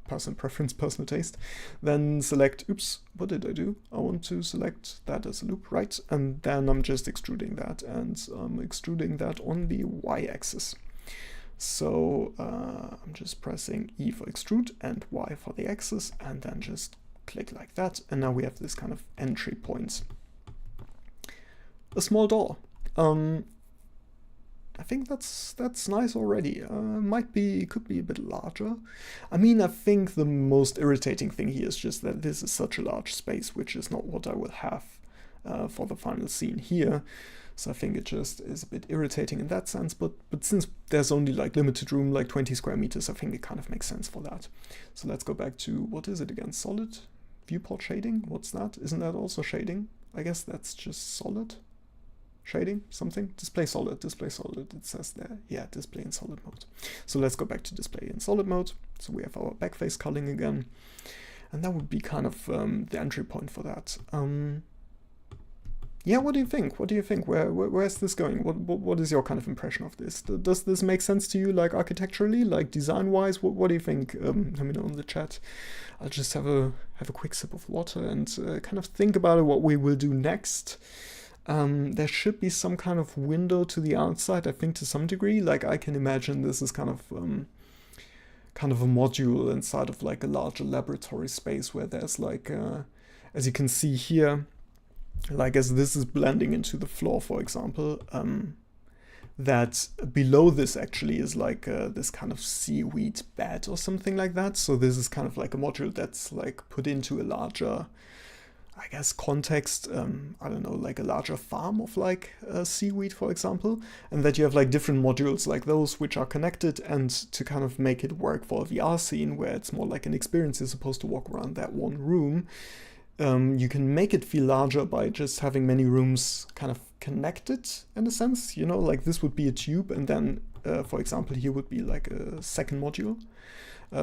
personal preference, personal taste. Then select, oops, what did I do? I want to select that as a loop, right? And then I'm just extruding that, and I'm extruding that on the y-axis. So I'm just pressing E for extrude and Y for the axis, and then just click like that. And now we have this kind of entry point. A small door. I think that's nice already. Could be a bit larger. I mean, I think the most irritating thing here is just that this is such a large space, which is not what I will have for the final scene here. So I think it just is a bit irritating in that sense. But since there's only like limited room, like 20 square meters, I think it kind of makes sense for that. So let's go back to, what is it again? Solid viewport shading? What's that? Isn't that also shading? I guess that's just solid. Shading, something, display solid, it says there. Yeah, display in solid mode. So let's go back to display in solid mode. So we have our backface culling again. And that would be kind of the entry point for that. Yeah, what do you think? What do you think? Where's this going? What is your kind of impression of this? Does this make sense to you, like architecturally, like design-wise? What do you think? Let me know in the chat. I'll just have a quick sip of water and kind of think about it, what we will do next. There should be some kind of window to the outside, I think, to some degree. Like, I can imagine this is kind of a module inside of like a larger laboratory space where there's like, as you can see here, like as this is blending into the floor, for example, that below this actually is like this kind of seaweed bed or something like that. So this is kind of like a module that's like put into a larger, I guess, context, I don't know, like a larger farm of like seaweed, for example, and that you have like different modules like those which are connected, and to kind of make it work for a VR scene where it's more like an experience, you're supposed to walk around that one room. You can make it feel larger by just having many rooms kind of connected in a sense, you know, like this would be a tube, and then, for example, here would be like a second module.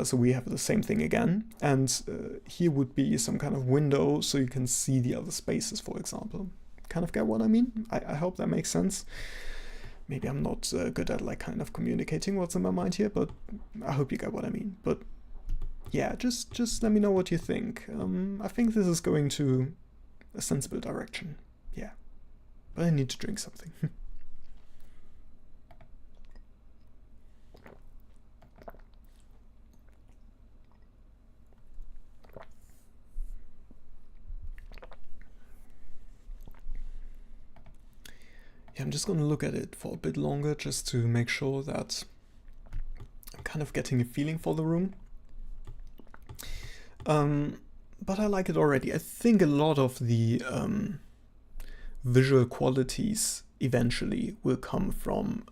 So we have the same thing again, and here would be some kind of window so you can see the other spaces, for example. Kind of get what I mean? I hope that makes sense. Maybe I'm not good at like kind of communicating what's in my mind here, but I hope you get what I mean. But yeah, just let me know what you think. I think this is going to a sensible direction. Yeah, but I need to drink something. Yeah, I'm just going to look at it for a bit longer just to make sure that I'm kind of getting a feeling for the room. But I like it already. I think a lot of the visual qualities eventually will come from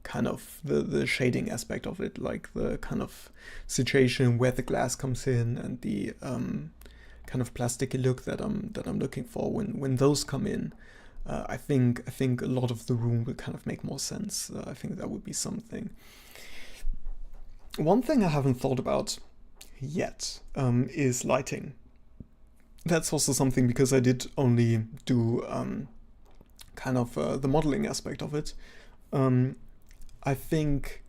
kind of the shading aspect of it, like the kind of situation where the glass comes in and the kind of plasticky look that I'm looking for. When those come in, I think a lot of the room will kind of make more sense. I think that would be something. One thing I haven't thought about yet is lighting. That's also something, because I did only do kind of the modeling aspect of it. I think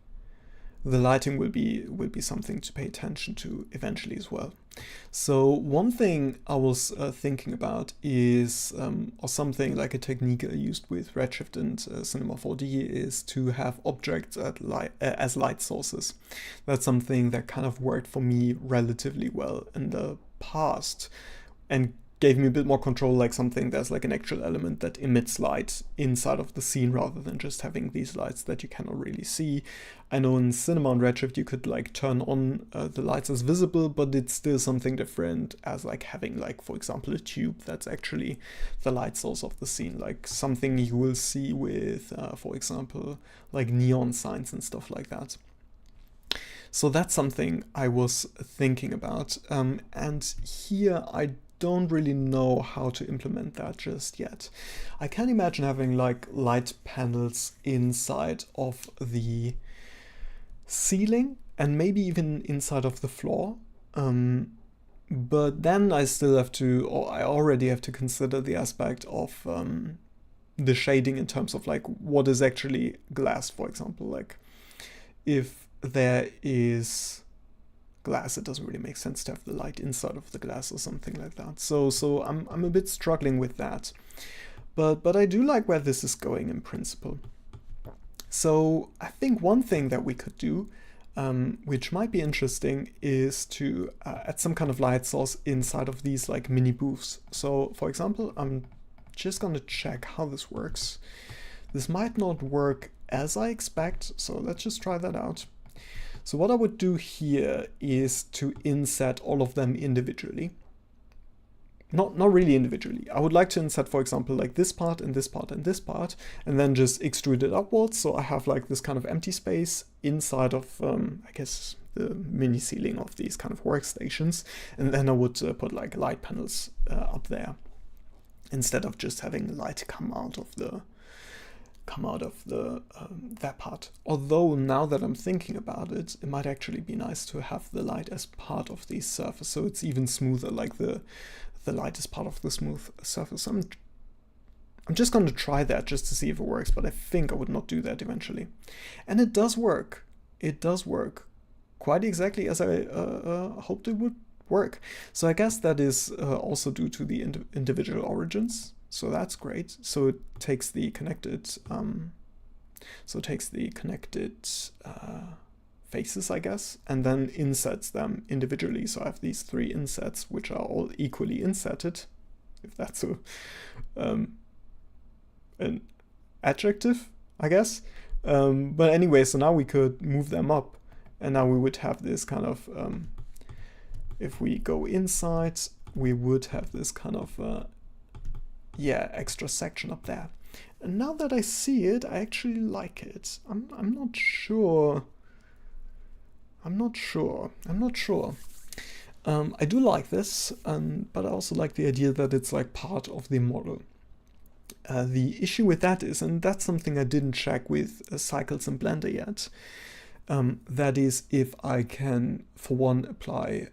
the lighting will be something to pay attention to eventually as well. So one thing I was thinking about is, or something like a technique I used with Redshift and Cinema 4D, is to have objects as light sources. That's something that kind of worked for me relatively well in the past and gave me a bit more control, like something that's like an actual element that emits light inside of the scene rather than just having these lights that you cannot really see. I know in Cinema and Redshift you could like turn on the lights as visible, but it's still something different as like having, like, for example, a tube that's actually the light source of the scene, like something you will see with, for example, like neon signs and stuff like that. So that's something I was thinking about, and here I don't really know how to implement that just yet. I can imagine having like light panels inside of the ceiling and maybe even inside of the floor, but then I still have to, or I already have to consider the aspect of the shading in terms of like what is actually glass, for example. Like if there is glass, it doesn't really make sense to have the light inside of the glass or something like that. So I'm a bit struggling with that, but I do like where this is going in principle. So I think one thing that we could do, which might be interesting, is to add some kind of light source inside of these like mini booths. So for example, I'm just gonna check how this works. This might not work as I expect, so let's just try that out. So what I would do here is to inset all of them individually. Not really individually. I would like to inset, for example, like this part and this part and this part, and then just extrude it upwards. So I have like this kind of empty space inside of, I guess, the mini ceiling of these kind of workstations. And then I would put like light panels up there, instead of just having light come out of the that part. Although now that I'm thinking about it, it might actually be nice to have the light as part of the surface, so it's even smoother, like the light is part of the smooth surface. I'm just going to try that just to see if it works, but I think I would not do that eventually. And it does work. It does work quite exactly as I hoped it would work. So I guess that is also due to the individual origins. So that's great. So it takes the connected, faces, I guess, and then insets them individually. So I have these 3 insets, which are all equally insetted, if that's an adjective, I guess. But anyway, so now we could move them up, and now we would have this kind of, if we go inside, we would have this kind of extra section up there. And now that I see it, I actually like it. I'm not sure. I do like this, but I also like the idea that it's like part of the model. The issue with that is, and that's something I didn't check with cycles in Blender yet, that is if I can, for one, apply...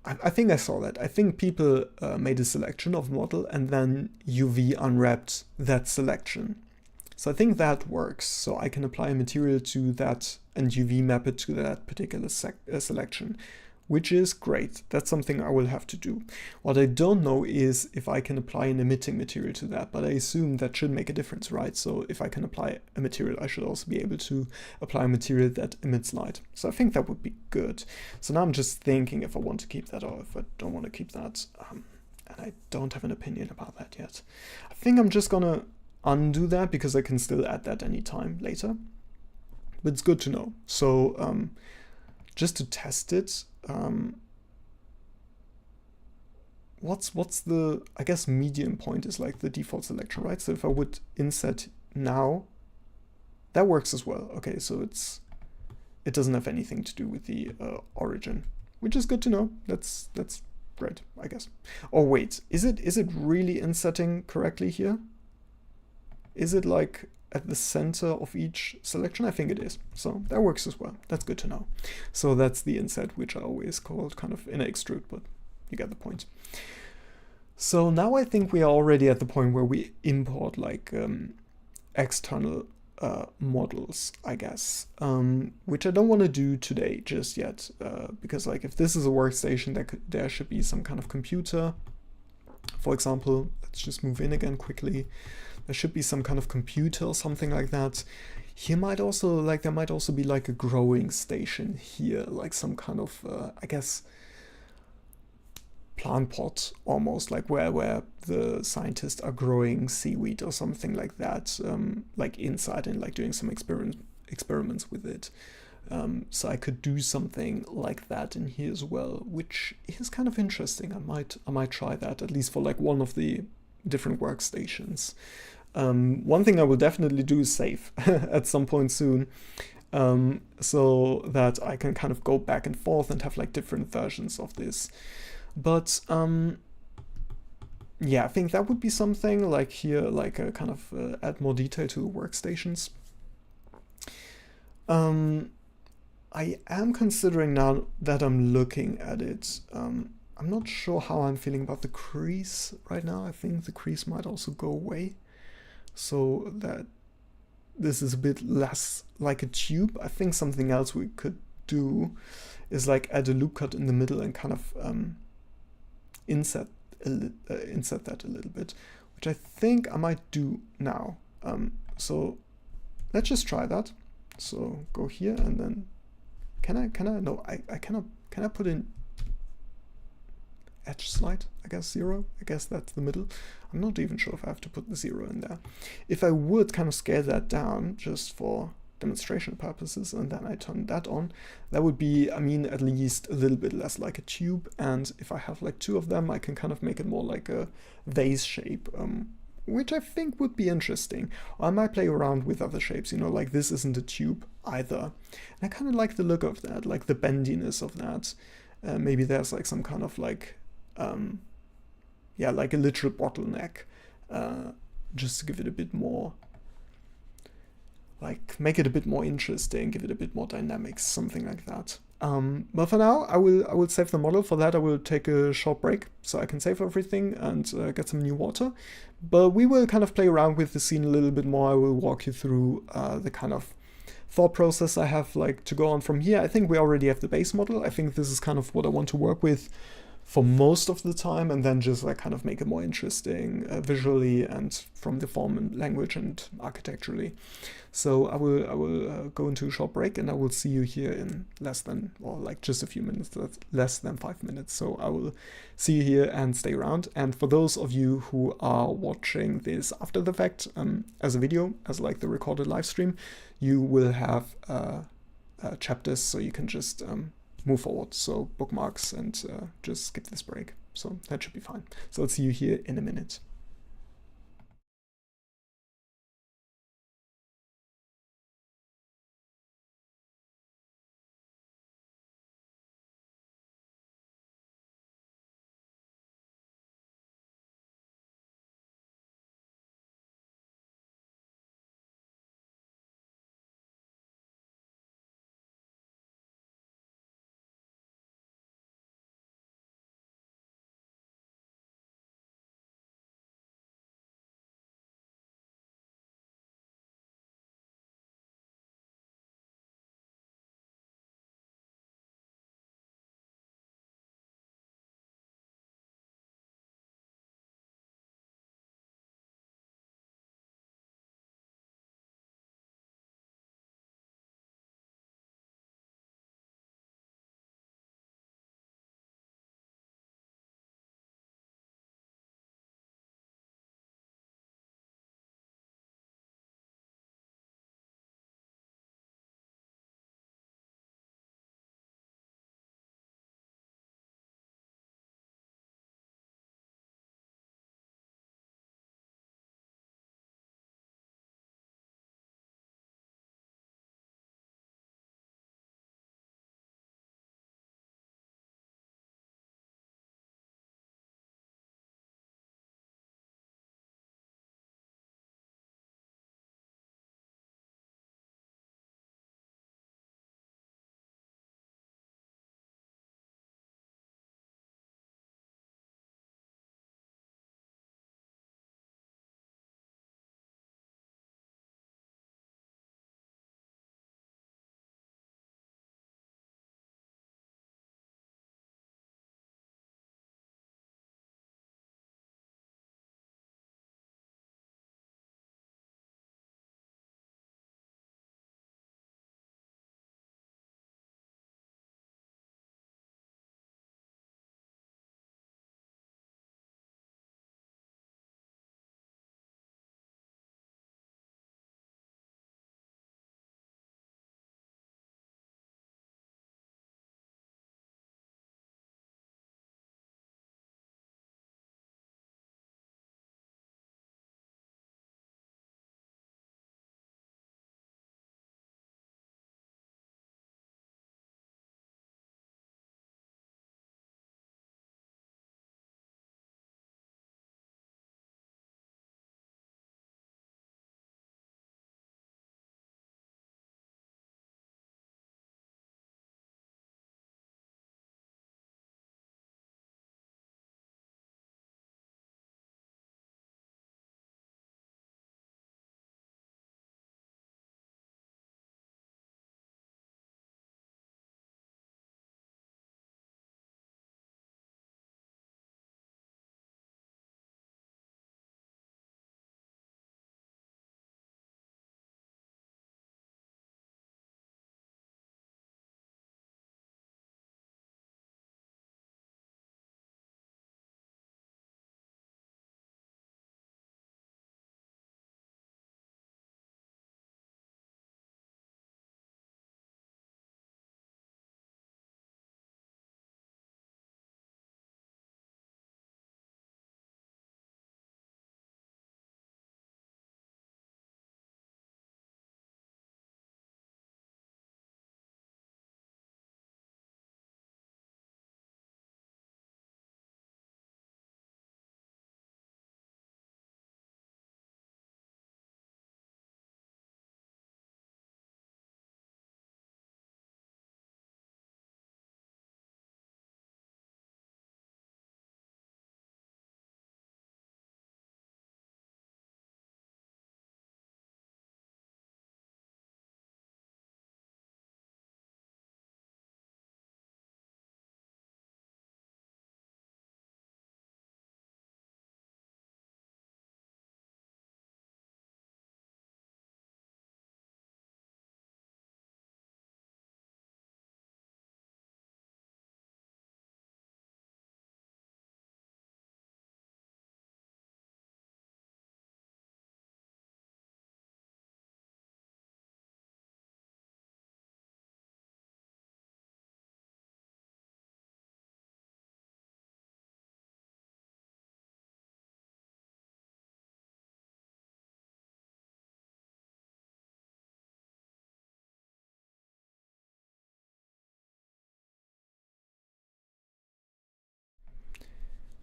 I think I saw that. I think people made a selection of model and then UV unwrapped that selection. So I think that works. So I can apply a material to that and UV map it to that particular selection, which is great. That's something I will have to do. What I don't know is if I can apply an emitting material to that, but I assume that should make a difference, right? So if I can apply a material, I should also be able to apply a material that emits light. So I think that would be good. So now I'm just thinking if I want to keep that or if I don't want to keep that. And I don't have an opinion about that yet. I think I'm just gonna undo that because I can still add that anytime later. But it's good to know. So just to test it, what's the, I guess medium point is like the default selection, right? So if I would inset now, that works as well. Okay, so it doesn't have anything to do with the origin, which is good to know. That's great, I guess. Oh wait, is it really insetting correctly here? Is it like at the center of each selection? I think it is. So that works as well. That's good to know. So that's the inset, which I always called kind of inner extrude, but you get the point. So now I think we are already at the point where we import like external models, I guess, which I don't want to do today just yet, because like if this is a workstation, there should be some kind of computer. For example, let's just move in again quickly. There should be some kind of computer or something like that. Here might also, like, there might also be like a growing station here, like some kind of, I guess, plant pot almost, like where the scientists are growing seaweed or something like that, like inside and like doing some experiments with it. So I could do something like that in here as well, which is kind of interesting. I might try that, at least for like one of the different workstations. One thing I will definitely do is save at some point soon, so that I can kind of go back and forth and have like different versions of this. But yeah, I think that would be something like here, like a kind of add more detail to the workstations. I am considering now that I'm looking at it, I'm not sure how I'm feeling about the crease right now. I think the crease might also go away, so that this is a bit less like a tube. I think something else we could do is like add a loop cut in the middle and kind of inset that a little bit, which I think I might do now. So let's just try that. So go here and then can I no, I cannot. Can I put in edge slide? I guess 0. I guess that's the middle. I'm not even sure if I have to put the 0 in there. If I would kind of scale that down just for demonstration purposes and then I turn that on, that would be, I mean, at least a little bit less like a tube. And if I have like 2 of them, I can kind of make it more like a vase shape, which I think would be interesting. Or I might play around with other shapes, you know, like this isn't a tube either. And I kind of like the look of that, like the bendiness of that. Maybe there's like some kind of like, yeah, like a literal bottleneck, just to give it a bit more, like make it a bit more interesting, give it a bit more dynamics, something like that. But for now, I will save the model. For that, I will take a short break so I can save everything and get some new water. But we will kind of play around with the scene a little bit more. I will walk you through the kind of thought process I have like to go on from here. I think we already have the base model. I think this is kind of what I want to work with for most of the time, and then just like kind of make it more interesting visually and from the form and language and architecturally. So I will go into a short break and I will see you here in less than, or like just a few minutes, less than 5 minutes. So I will see you here and stay around. And for those of you who are watching this after the fact, as a video, as like the recorded live stream, you will have chapters, so you can just move forward, so bookmarks, and just skip this break. So that should be fine. So I'll see you here in a minute.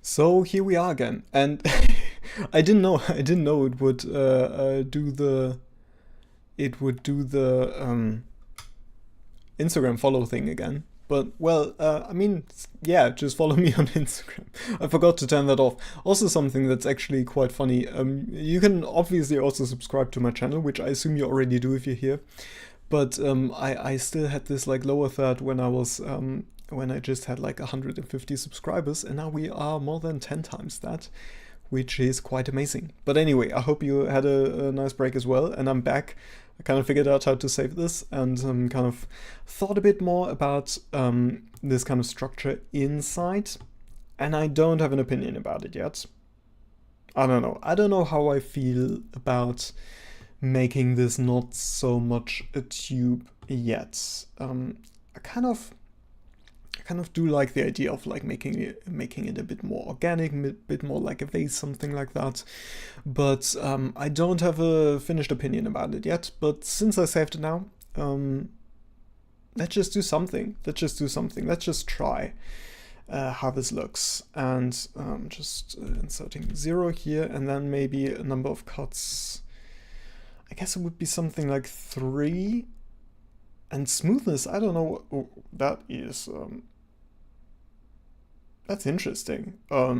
So here we are again, and I didn't know it would do the Instagram follow thing again. But well, I mean, yeah, just follow me on Instagram. I forgot to turn that off. Also, something that's actually quite funny. You can obviously also subscribe to my channel, which I assume you already do if you're here. But I still had this like lower third when I was when I just had like 150 subscribers, and now we are more than 10 times that, which is quite amazing. But anyway, I hope you had a nice break as well, and I'm back. I kind of figured out how to save this, and kind of thought a bit more about this kind of structure inside, and I don't have an opinion about it yet. I don't know. I don't know how I feel about making this not so much a tube yet. I kind of do like the idea of like making it a bit more organic, a bit more like a vase, something like that. But I don't have a finished opinion about it yet. But since I saved it now, let's just do something. Let's just try how this looks. And just inserting 0 here, and then maybe a number of cuts. I guess it would be something like 3. And smoothness, I don't know what that is. That's interesting. I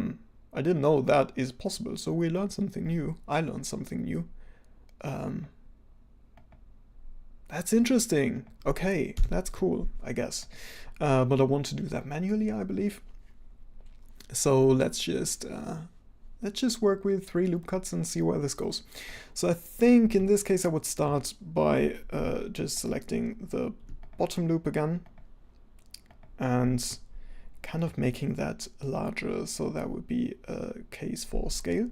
didn't know that is possible, so we learned something new. I learned something new. That's interesting. Okay, that's cool, I guess. But I want to do that manually, I believe. So let's just work with 3 loop cuts and see where this goes. So I think in this case I would start by just selecting the bottom loop again and kind of making that larger, so that would be a case for scale,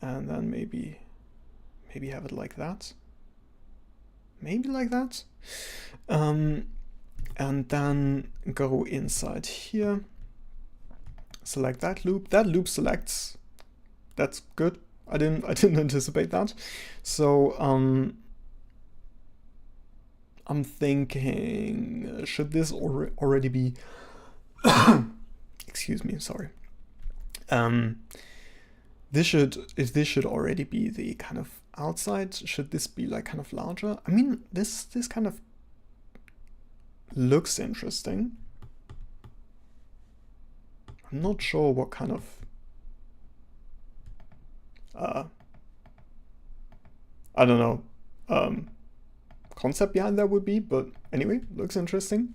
and then maybe have it like that, and then go inside here, select that loop selects. That's good. I didn't anticipate that. So I'm thinking, should this already be excuse me, sorry. This should already be the kind of outside. Should this be like kind of larger? I mean, this kind of looks interesting. I'm not sure what kind of I don't know concept behind that would be, but anyway, looks interesting.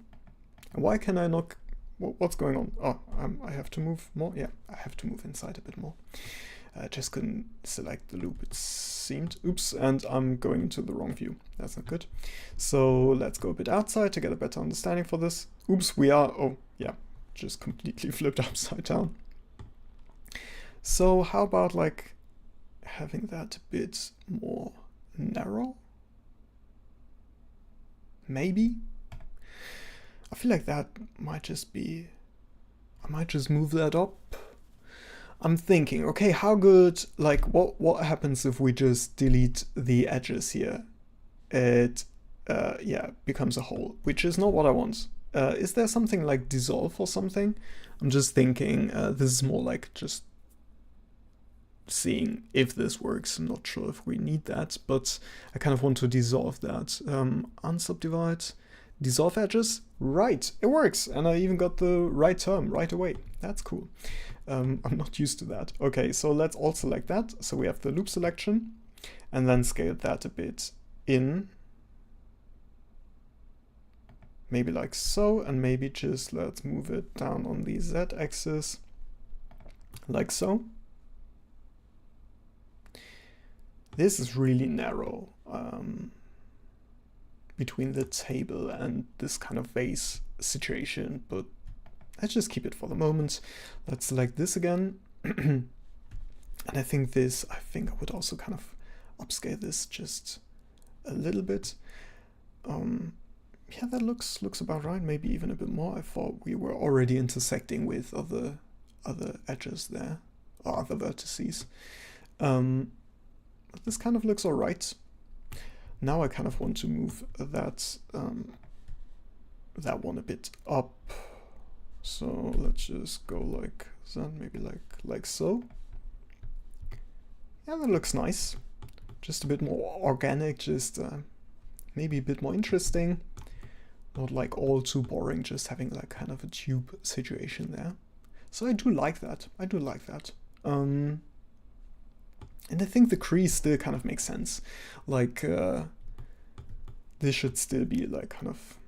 Why can I not? What's going on? Oh, I have to move more. Yeah, I have to move inside a bit more. I just couldn't select the loop, it seemed. Oops, and I'm going into the wrong view. That's not good. So let's go a bit outside to get a better understanding for this. Oops, we are, oh yeah, just completely flipped upside down. So how about like having that a bit more narrow? Maybe? I feel like that might just be, I might just move that up. I'm thinking, okay, how good, like what happens if we just delete the edges here? It, yeah, becomes a hole, which is not what I want. Is there something like dissolve or something? I'm just thinking, this is more like just seeing if this works. I'm not sure if we need that, but I kind of want to dissolve that. Unsubdivide. Dissolve edges, right, it works, and I even got the right term right away. That's cool. I'm not used to that. Okay, so let's all select that. So we have the loop selection, and then scale that a bit in. Maybe like so, and maybe just let's move it down on the z-axis, like so. This is really narrow. Between the table and this kind of vase situation, but let's just keep it for the moment. Let's select this again. And I think I would also kind of upscale this just a little bit. Yeah, that looks about right, maybe even a bit more. I thought we were already intersecting with other edges there, or other vertices. But this kind of looks all right. Now I kind of want to move that that one a bit up. So let's just go like So maybe like so. Yeah, that looks nice. Just a bit more organic, just maybe a bit more interesting. Not like all too boring, just having like kind of a tube situation there. So I do like that. I do like that. And I think the crease still kind of makes sense. Like this should still be like kind of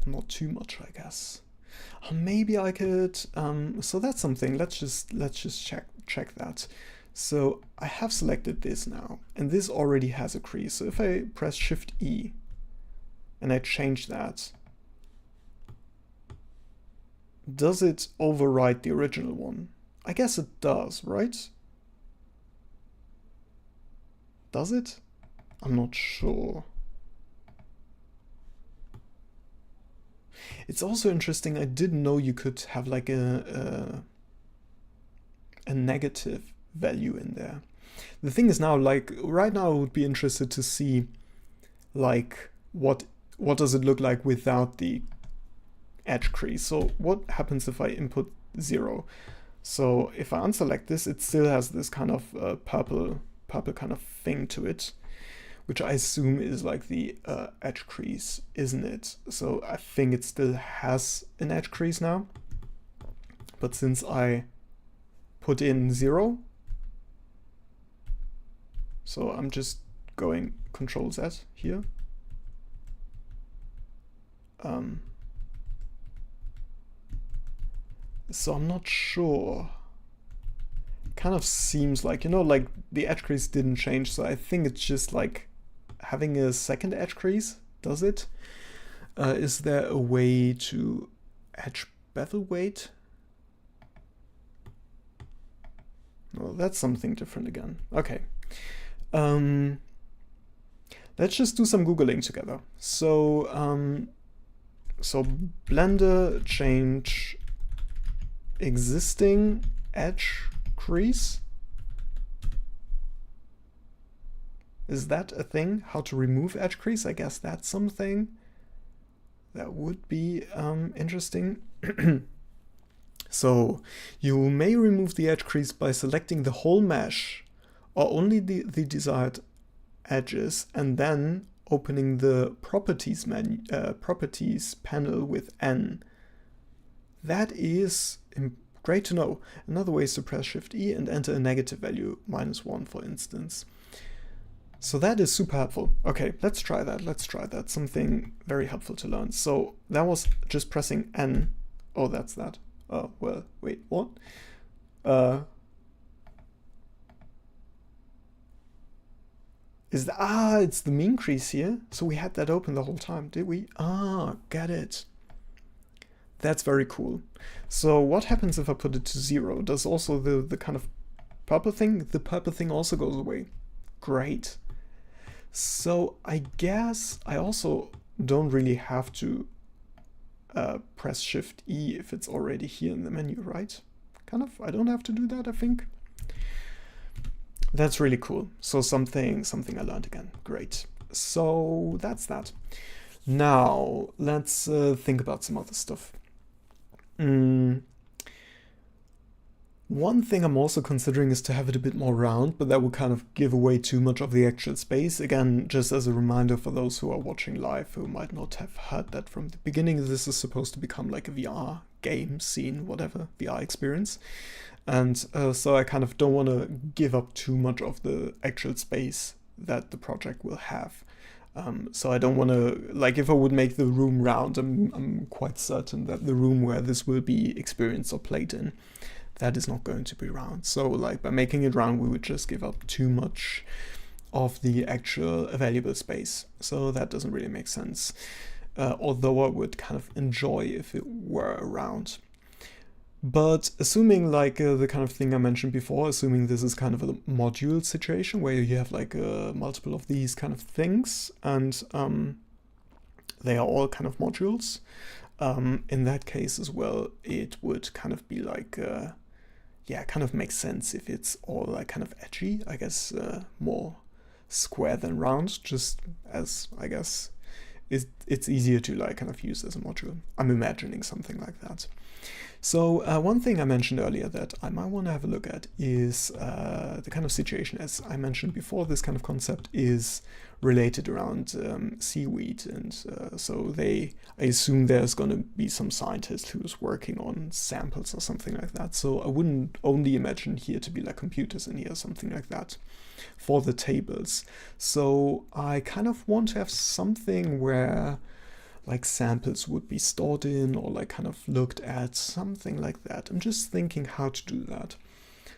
not too much, I guess. Maybe I could. So that's something. Let's just check that. So I have selected this now, and this already has a crease. So if I press Shift E and I change that, does it override the original one? I guess it does, right? Does it? I'm not sure. It's also interesting, I didn't know you could have like a negative value in there. The thing is now, like right now I would be interested to see like what does it look like without the edge crease. So what happens if I input 0? So if I unselect this, it still has this kind of purple kind of thing to it, which I assume is like the edge crease, isn't it? So I think it still has an edge crease now. But since I put in 0, so I'm just going Control Z here. So I'm not sure. Kind of seems like, you know, like the edge crease didn't change, so I think it's just like having a second edge crease, does it? Is there a way to edge bevel weight? Well, that's something different again. Okay. Let's just do some Googling together. So, so Blender change existing edge crease. Is that a thing? How to remove edge crease? I guess that's something that would be interesting. So you may remove the edge crease by selecting the whole mesh or only the desired edges, and then opening the properties menu, properties panel with N. That is great to know. Another way is to press Shift E and enter a negative value, -1 for instance. So that is super helpful. Okay, let's try that. Let's try that. Something very helpful to learn. So that was just pressing N. Oh, that's that. Oh, well, wait, what? Is that, it's the mean crease here. So we had that open the whole time, did we? Got it. That's very cool. So what happens if I put it to 0? Does also the kind of purple thing, the purple thing also goes away. Great. So I guess I also don't really have to press Shift E if it's already here in the menu, right? Kind of, I don't have to do that, I think. That's really cool. So something I learned again. Great. So that's that. Now let's think about some other stuff. One thing I'm also considering is to have it a bit more round, but that would kind of give away too much of the actual space. Again, just as a reminder for those who are watching live who might not have heard that from the beginning, this is supposed to become like a VR game scene, whatever, VR experience. And so I kind of don't want to give up too much of the actual space that the project will have. So I don't want to, like if I would make the room round, I'm quite certain that the room where this will be experienced or played in, that is not going to be round. So like by making it round, we would just give up too much of the actual available space. So that doesn't really make sense. Although I would kind of enjoy if it were round. But assuming like the kind of thing I mentioned before, assuming this is kind of a module situation where you have like multiple of these kind of things and they are all kind of modules, in that case as well, it would kind of be like, yeah, kind of makes sense if it's all like kind of edgy, I guess more square than round, just as I guess it's easier to like kind of use as a module. I'm imagining something like that. So one thing I mentioned earlier that I might want to have a look at is the kind of situation, as I mentioned before, this kind of concept is related around seaweed, and so I assume there's going to be some scientist who's working on samples or something like that. So I wouldn't only imagine here to be like computers in here, something like that for the tables. So I kind of want to have something where like samples would be stored in or like kind of looked at, something like that. I'm just thinking how to do that.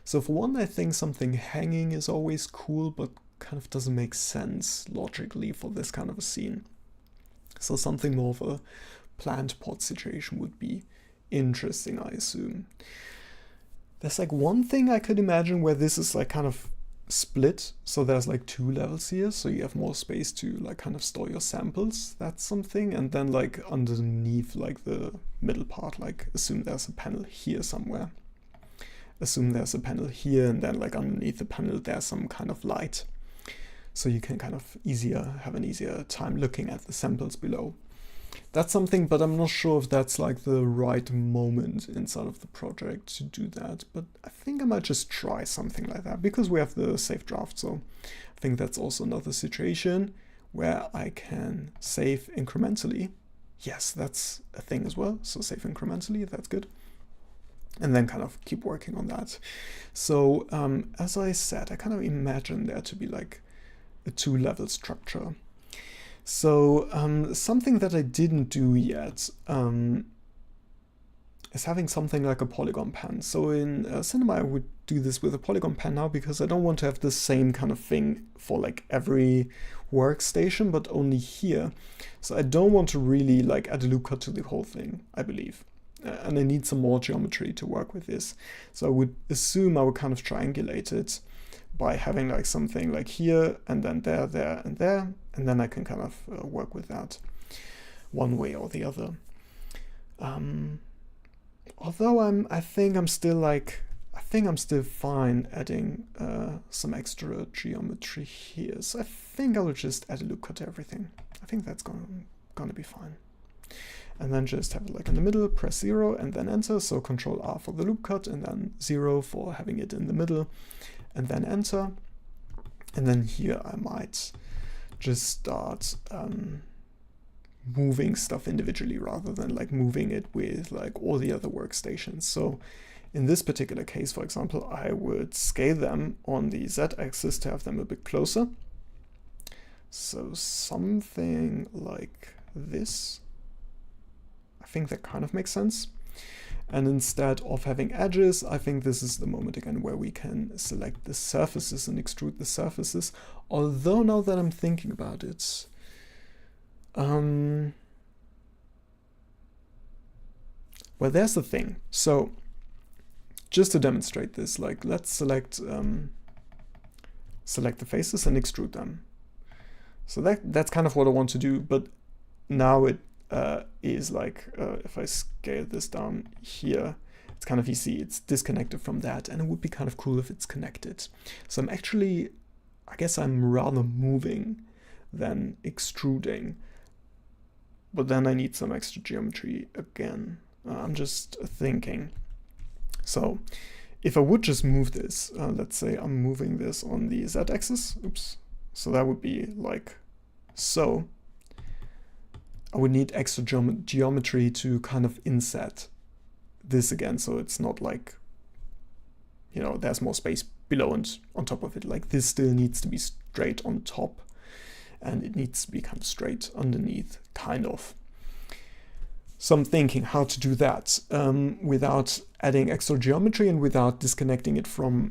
So for one, I think something hanging is always cool, but kind of doesn't make sense logically for this kind of a scene. So something more of a plant pot situation would be interesting, I assume. There's like one thing I could imagine where this is like kind of split, so there's like 2 levels here, so you have more space to like kind of store your samples. That's something. And then like underneath like the middle part, like assume there's a panel here somewhere, assume there's a panel here, and then like underneath the panel there's some kind of light, so you can kind of have an easier time looking at the samples below. That's something, but I'm not sure if that's like the right moment inside of the project to do that. But I think I might just try something like that because we have the save draft. So I think that's also another situation where I can save incrementally. Yes, that's a thing as well. So save incrementally, that's good. And then kind of keep working on that. So as I said, I kind of imagine there to be like a 2-level structure. So something that I didn't do yet is having something like a polygon pen. So in Cinema I would do this with a polygon pen now because I don't want to have the same kind of thing for like every workstation, but only here. So I don't want to really like add a loop cut to the whole thing, I believe. And I need some more geometry to work with this. So I would assume I would kind of triangulate it by having like something like here and then there, there, and there, and then I can kind of work with that one way or the other. Although I think I'm still fine adding some extra geometry here. So I think I will just add a loop cut to everything. I think that's gonna be fine. And then just have it like in the middle, press 0 and then enter. So Control R for the loop cut and then 0 for having it in the middle, and then enter. And then here I might just start moving stuff individually rather than like moving it with like all the other workstations. So in this particular case, for example, I would scale them on the Z-axis to have them a bit closer. So something like this. I think that kind of makes sense. And instead of having edges, I think this is the moment again where we can select the surfaces and extrude the surfaces. Although now that I'm thinking about it, well, there's the thing. So just to demonstrate this, like let's select the faces and extrude them. So that's kind of what I want to do, but now it is like, if I scale this down here, it's kind of easy, it's disconnected from that, and it would be kind of cool if it's connected. So I guess I'm rather moving than extruding, but then I need some extra geometry again. I'm just thinking. So if I would just move this, let's say I'm moving this on the Z-axis, oops, so that would be like so. I would need extra geometry to kind of inset this again, so it's not like, you know, there's more space below and on top of it. Like this still needs to be straight on top, and it needs to be kind of straight underneath, kind of. So I'm thinking how to do that without adding extra geometry and without disconnecting it from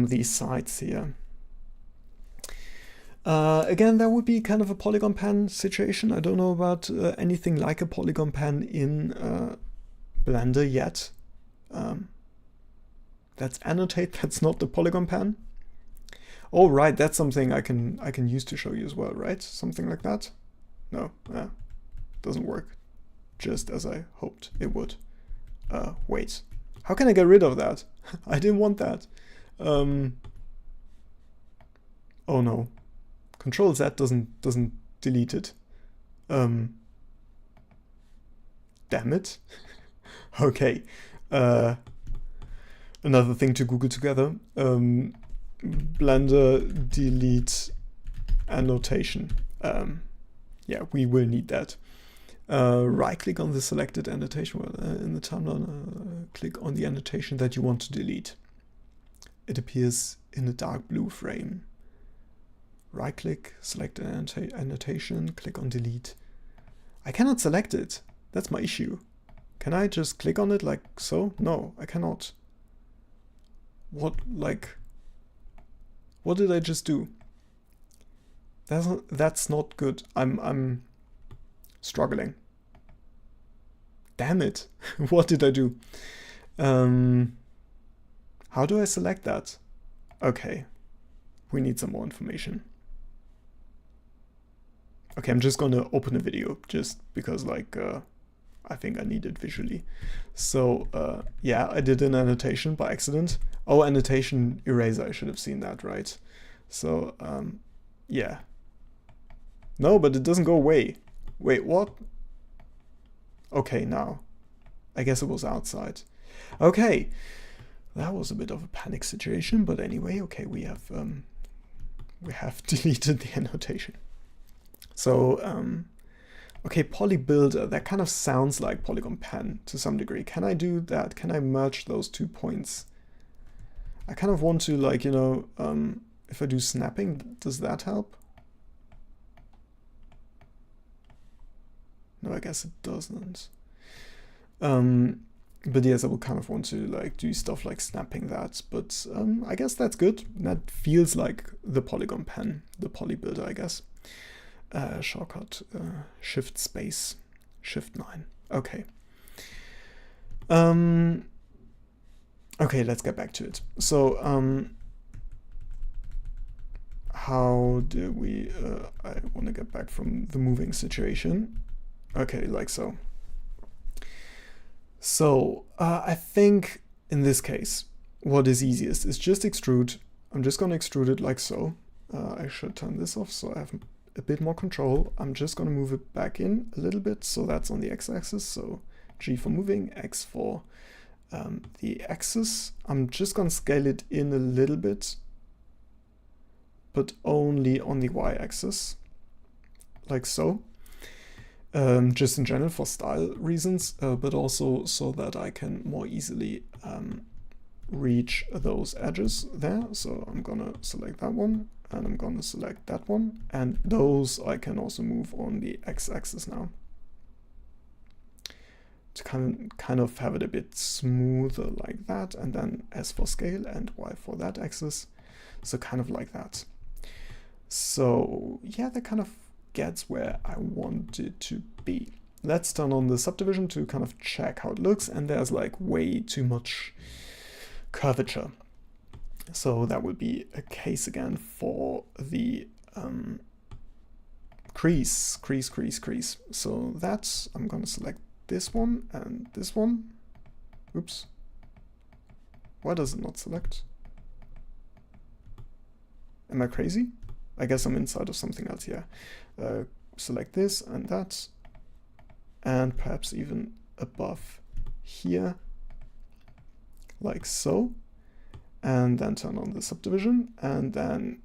these sides here. Again, that would be kind of a polygon pen situation. I don't know about anything like a polygon pen in Blender yet. That's Annotate, that's not the polygon pen. Oh right, that's something I can use to show you as well, right? Something like that? No, doesn't work. Just as I hoped it would. Wait, how can I get rid of that? I didn't want that. Oh no. Control Z doesn't delete it. Damn it. Okay. Another thing to Google together. Blender delete annotation. Yeah, we will need that. Right click on the selected annotation in the timeline. Click on the annotation that you want to delete. It appears in a dark blue frame. Right click, select an annotation, click on delete. I cannot select it. That's my issue. Can I just click on it like so? No, I cannot. What did I just do? That's not good. I'm struggling. Damn it. What did I do? How do I select that? Okay. We need some more information. Okay, I'm just gonna open a video just because I think I need it visually. So yeah, I did an annotation by accident. Oh, annotation eraser, I should have seen that, right? So yeah. No, but it doesn't go away. Wait, what? Okay, now. I guess it was outside. Okay. That was a bit of a panic situation, but anyway, okay, we have deleted the annotation. So okay, poly builder, that kind of sounds like polygon pen to some degree. Can I do that? Can I merge those 2 points? I kind of want to, like, you know, if I do snapping, does that help? No, I guess it doesn't. But yes, I would kind of want to like do stuff like snapping that, but I guess that's good. That feels like the polygon pen, the poly builder, I guess. Shortcut, shift space, shift 9. Okay. Okay, let's get back to it. So how do we, I want to get back from the moving situation. Okay, like so. So I think in this case, what is easiest is just extrude. I'm just going to extrude it like so. I should turn this off so I have a bit more control. I'm just going to move it back in a little bit. So that's on the x-axis. So G for moving, X for the axis. I'm just going to scale it in a little bit, but only on the y-axis, like so. Just in general for style reasons, but also so that I can more easily reach those edges there. So I'm gonna select that one, and I'm gonna select that one, and those I can also move on the x-axis now to kind of have it a bit smoother like that, and then S for scale and Y for that axis, so kind of like that. So yeah, that kind of gets where I want it to be. Let's turn on the subdivision to kind of check how it looks, and there's like way too much curvature. So that would be a case again for the crease. So that's, I'm going to select this one and this one. Oops. Why does it not select? Am I crazy? I guess I'm inside of something else here. Select this and that, and perhaps even above here, like so, and then turn on the subdivision, and then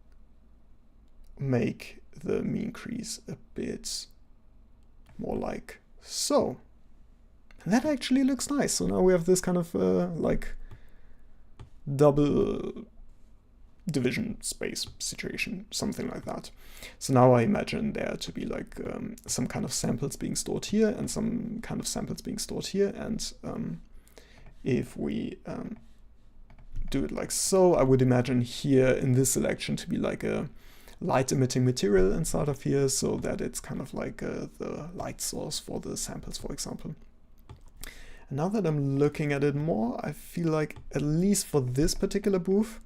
make the mean crease a bit more like so. And that actually looks nice. So now we have this kind of like double division space situation, something like that. So now I imagine there to be like some kind of samples being stored here and some kind of samples being stored here, and if we do it like so, I would imagine here in this selection to be like a light emitting material inside of here, so that it's kind of like the light source for the samples, for example. And now that I'm looking at it more, I feel like at least for this particular booth,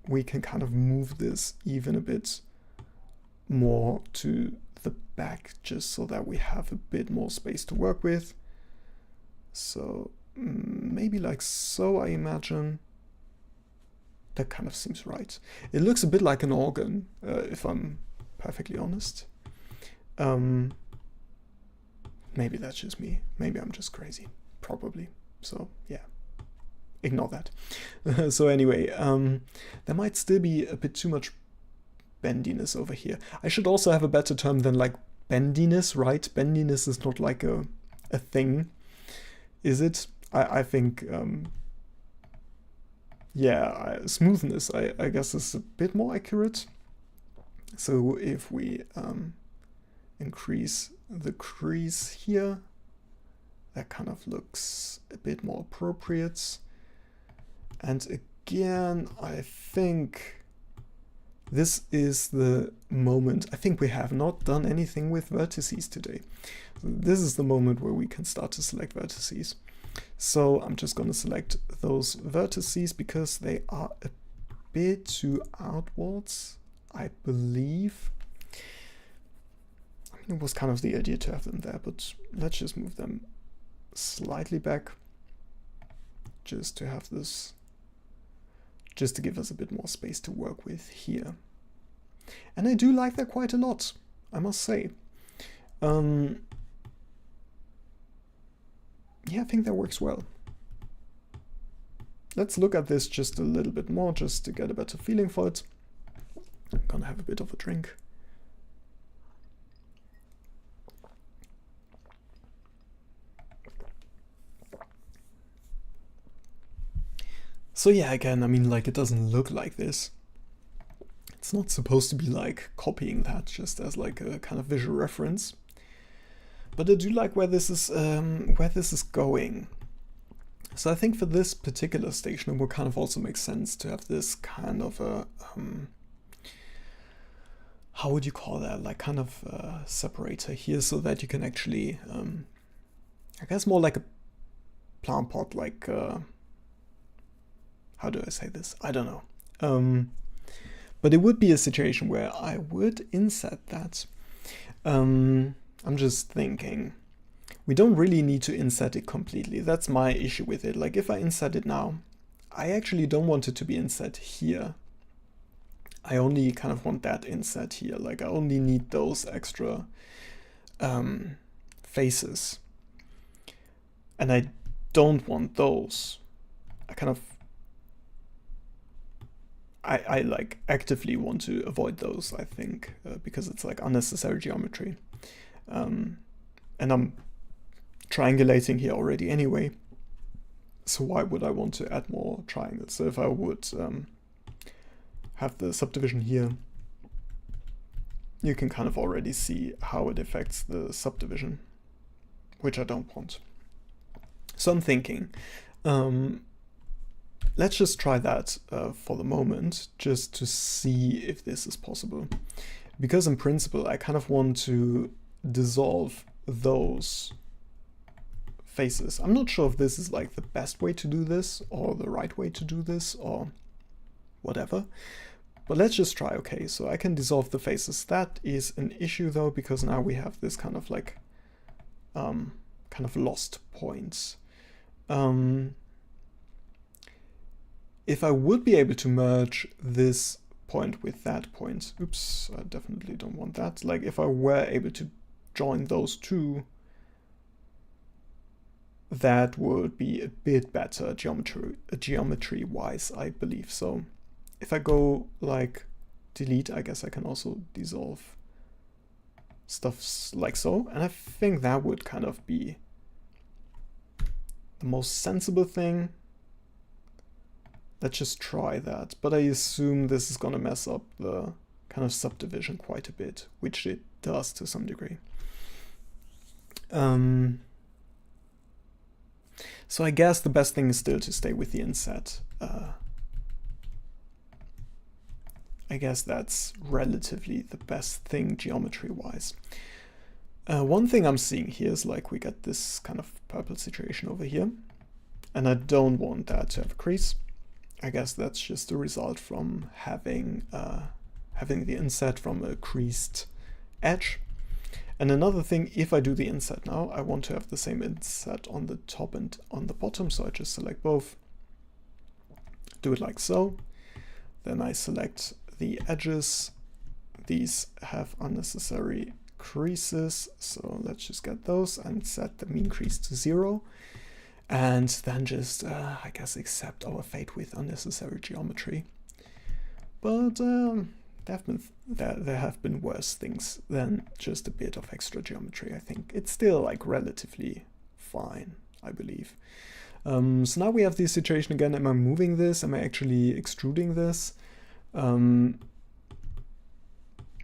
we can kind of move this even a bit more to the back, just so that we have a bit more space to work with. So maybe like so, I imagine. That kind of seems right. It looks a bit like an organ, if I'm perfectly honest. Maybe that's just me. Maybe I'm just crazy. Probably. So yeah, ignore that. So anyway, there might still be a bit too much bendiness over here. I should also have a better term than like bendiness, right? Bendiness is not like a thing, is it? I think, yeah, smoothness, I guess, is a bit more accurate. So if we increase the crease here, that kind of looks a bit more appropriate. And again, I think this is the moment. I think we have not done anything with vertices today. This is the moment where we can start to select vertices. So I'm just going to select those vertices because they are a bit too outwards, I believe. I mean, it was kind of the idea to have them there, but let's just move them slightly back just to have this, just to give us a bit more space to work with here. And I do like that quite a lot, I must say. Yeah, I think that works well. Let's look at this just a little bit more, just to get a better feeling for it. I'm gonna have a bit of a drink. So yeah, again, I mean, like, it doesn't look like this. It's not supposed to be like copying that just as like a kind of visual reference. But I do like where this is going. So I think for this particular station, it will kind of also make sense to have this kind of a, how would you call that? Like kind of a separator here so that you can actually, I guess more like a plant pot, like, how do I say this? I don't know. But it would be a situation where I would inset that. I'm just thinking, we don't really need to inset it completely. That's my issue with it. Like if I inset it now, I actually don't want it to be inset here. I only kind of want that inset here. Like I only need those extra faces. And I don't want those. I like actively want to avoid those, I think, because it's like unnecessary geometry. And I'm triangulating here already anyway, so why would I want to add more triangles? So if I would have the subdivision here, you can kind of already see how it affects the subdivision, which I don't want. So I'm thinking, let's just try that for the moment, just to see if this is possible. Because in principle, I kind of want to dissolve those faces. I'm not sure if this is like the best way to do this or the right way to do this or whatever, but let's just try. Okay, so I can dissolve the faces. That is an issue though, because now we have this kind of like kind of lost points. If I would be able to merge this point with that point, oops, I definitely don't want that. Like if I were able to join those two, that would be a bit better geometry wise, I believe. So if I go like delete, I guess I can also dissolve stuff like so, and I think that would kind of be the most sensible thing. Let's just try that, but I assume this is gonna mess up the kind of subdivision quite a bit, which it does to some degree. So I guess the best thing is still to stay with the inset. I guess that's relatively the best thing geometry-wise. One thing I'm seeing here is like we get this kind of purple situation over here, and I don't want that to have a crease. I guess that's just a result from having the inset from a creased edge. And another thing, if I do the inset now, I want to have the same inset on the top and on the bottom, so I just select both, do it like so, then I select the edges. These have unnecessary creases. So let's just get those and set the mean crease to 0. And then just, I guess, accept our fate with unnecessary geometry. But there have been worse things than just a bit of extra geometry, I think. It's still like relatively fine, I believe. So now we have the situation again. Am I moving this? Am I actually extruding this?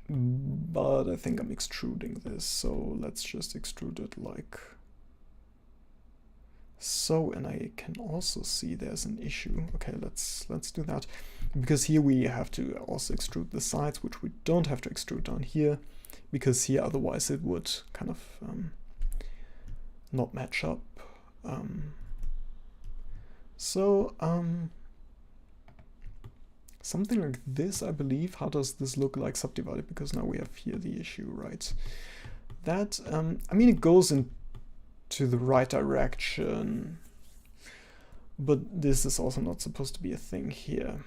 But I think I'm extruding this. So let's just extrude it like so. And I can also see there's an issue. Okay, let's do that. Because here we have to also extrude the sides, which we don't have to extrude down here. Because here otherwise it would kind of not match up. Something like this, I believe. How does this look like subdivided? Because now we have here the issue, right? That, I mean, it goes into the right direction, but this is also not supposed to be a thing here.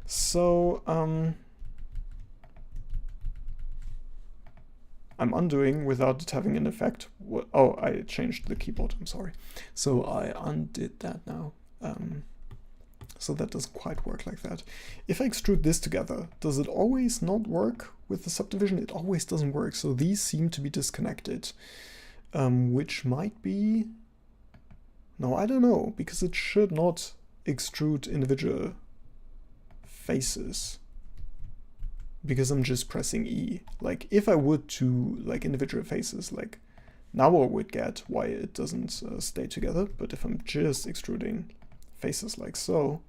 So, I'm undoing without it having an effect. Oh, I changed the keyboard, I'm sorry. So I undid that now. So that doesn't quite work like that. If I extrude this together, does it always not work with the subdivision? It always doesn't work. So these seem to be disconnected, which might be... No, I don't know, because it should not extrude individual faces. Because I'm just pressing E. Like, if I would to, like, individual faces, like, now I would get why it doesn't stay together. But if I'm just extruding faces like so,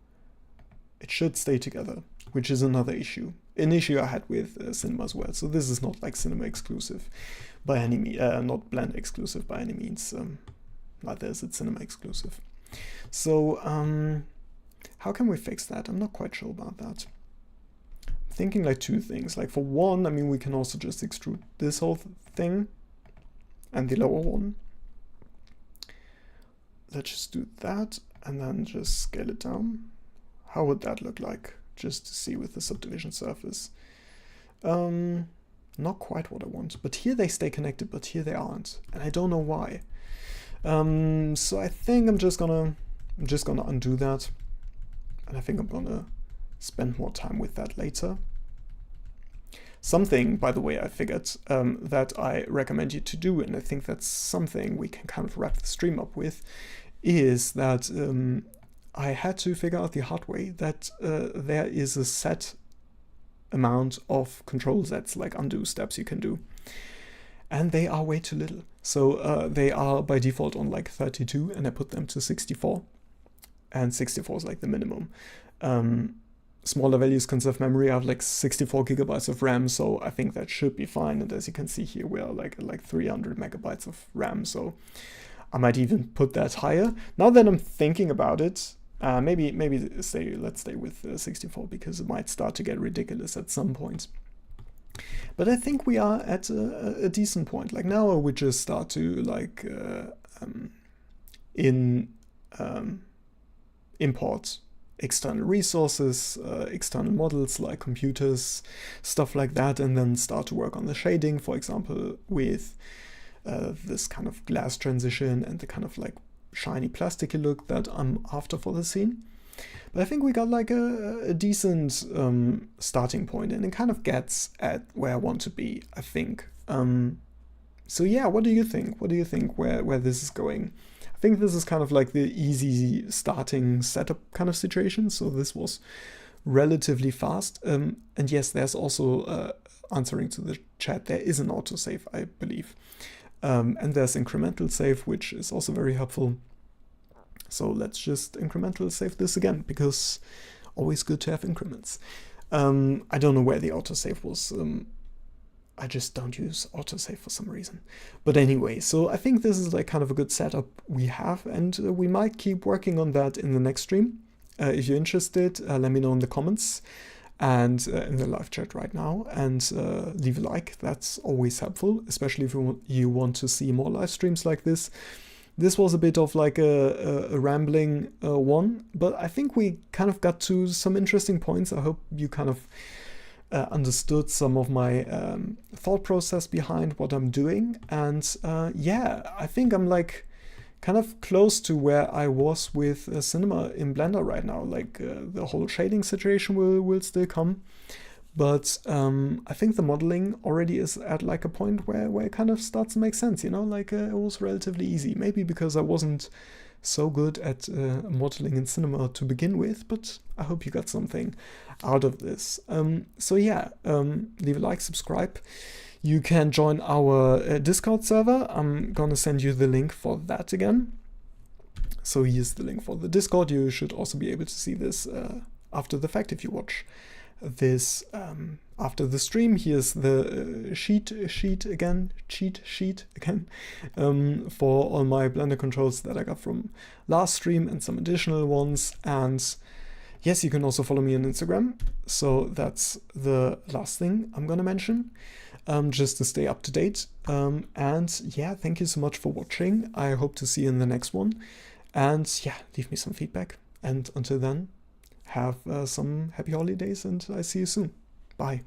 it should stay together, which is another issue. An issue I had with Cinema as well. So this is not, like, Cinema exclusive by any means, not Blender exclusive by any means. Neither is it Cinema exclusive. So, how can we fix that? I'm not quite sure about that. Thinking like two things. Like for one, I mean, we can also just extrude this whole thing and the lower one. Let's just do that and then just scale it down. How would that look like? Just to see with the subdivision surface. Not quite what I want, but here they stay connected, but here they aren't, and I don't know why. So I think I'm just gonna undo that, and I think I'm gonna spend more time with that later. Something, by the way, I figured that I recommend you to do, and I think that's something we can kind of wrap the stream up with, is that I had to figure out the hard way that there is a set amount of control sets, like undo steps you can do, and they are way too little. So they are by default on like 32, and I put them to 64, and 64 is like the minimum. Smaller values conserve memory. I have like 64 gigabytes of RAM, so I think that should be fine. And as you can see here, we are like 300 megabytes of RAM, so I might even put that higher. Now that I'm thinking about it, maybe let's stay with 64, because it might start to get ridiculous at some point. But I think we are at a decent point. Like now I would just start to like import external resources, external models like computers, stuff like that, and then start to work on the shading, for example, with this kind of glass transition and the kind of like shiny plasticky look that I'm after for the scene. But I think we got like a decent starting point, and it kind of gets at where I want to be, I think. So yeah, what do you think? What do you think where this is going? I think this is kind of like the easy starting setup kind of situation. So this was relatively fast. And yes, there's also, answering to the chat, there is an autosave, I believe. And there's incremental save, which is also very helpful. So let's just incremental save this again, because always good to have increments. I don't know where the autosave was. I just don't use autosave for some reason. But anyway, so I think this is like kind of a good setup we have, and we might keep working on that in the next stream. If you're interested, let me know in the comments and in the live chat right now, and leave a like. That's always helpful, especially if you want to see more live streams like this. This was a bit of like a rambling one, but I think we kind of got to some interesting points. I hope you kind of understood some of my thought process behind what I'm doing. And yeah, I think I'm like kind of close to where I was with cinema in Blender right now. Like the whole shading situation will still come. But I think the modeling already is at like a point where it kind of starts to make sense, you know, like it was relatively easy. Maybe because I wasn't so good at modeling in cinema to begin with, but I hope you got something out of this. So yeah, leave a like, subscribe. You can join our Discord server. I'm gonna send you the link for that again. So here's the link for the Discord. You should also be able to see this after the fact if you watch this after the stream. Here's the cheat sheet again for all my Blender controls that I got from last stream and some additional ones. And yes, you can also follow me on Instagram. So that's the last thing I'm gonna mention, just to stay up to date. And yeah, thank you so much for watching. I hope to see you in the next one. And yeah, leave me some feedback. And until then, have some happy holidays, and I see you soon. Bye.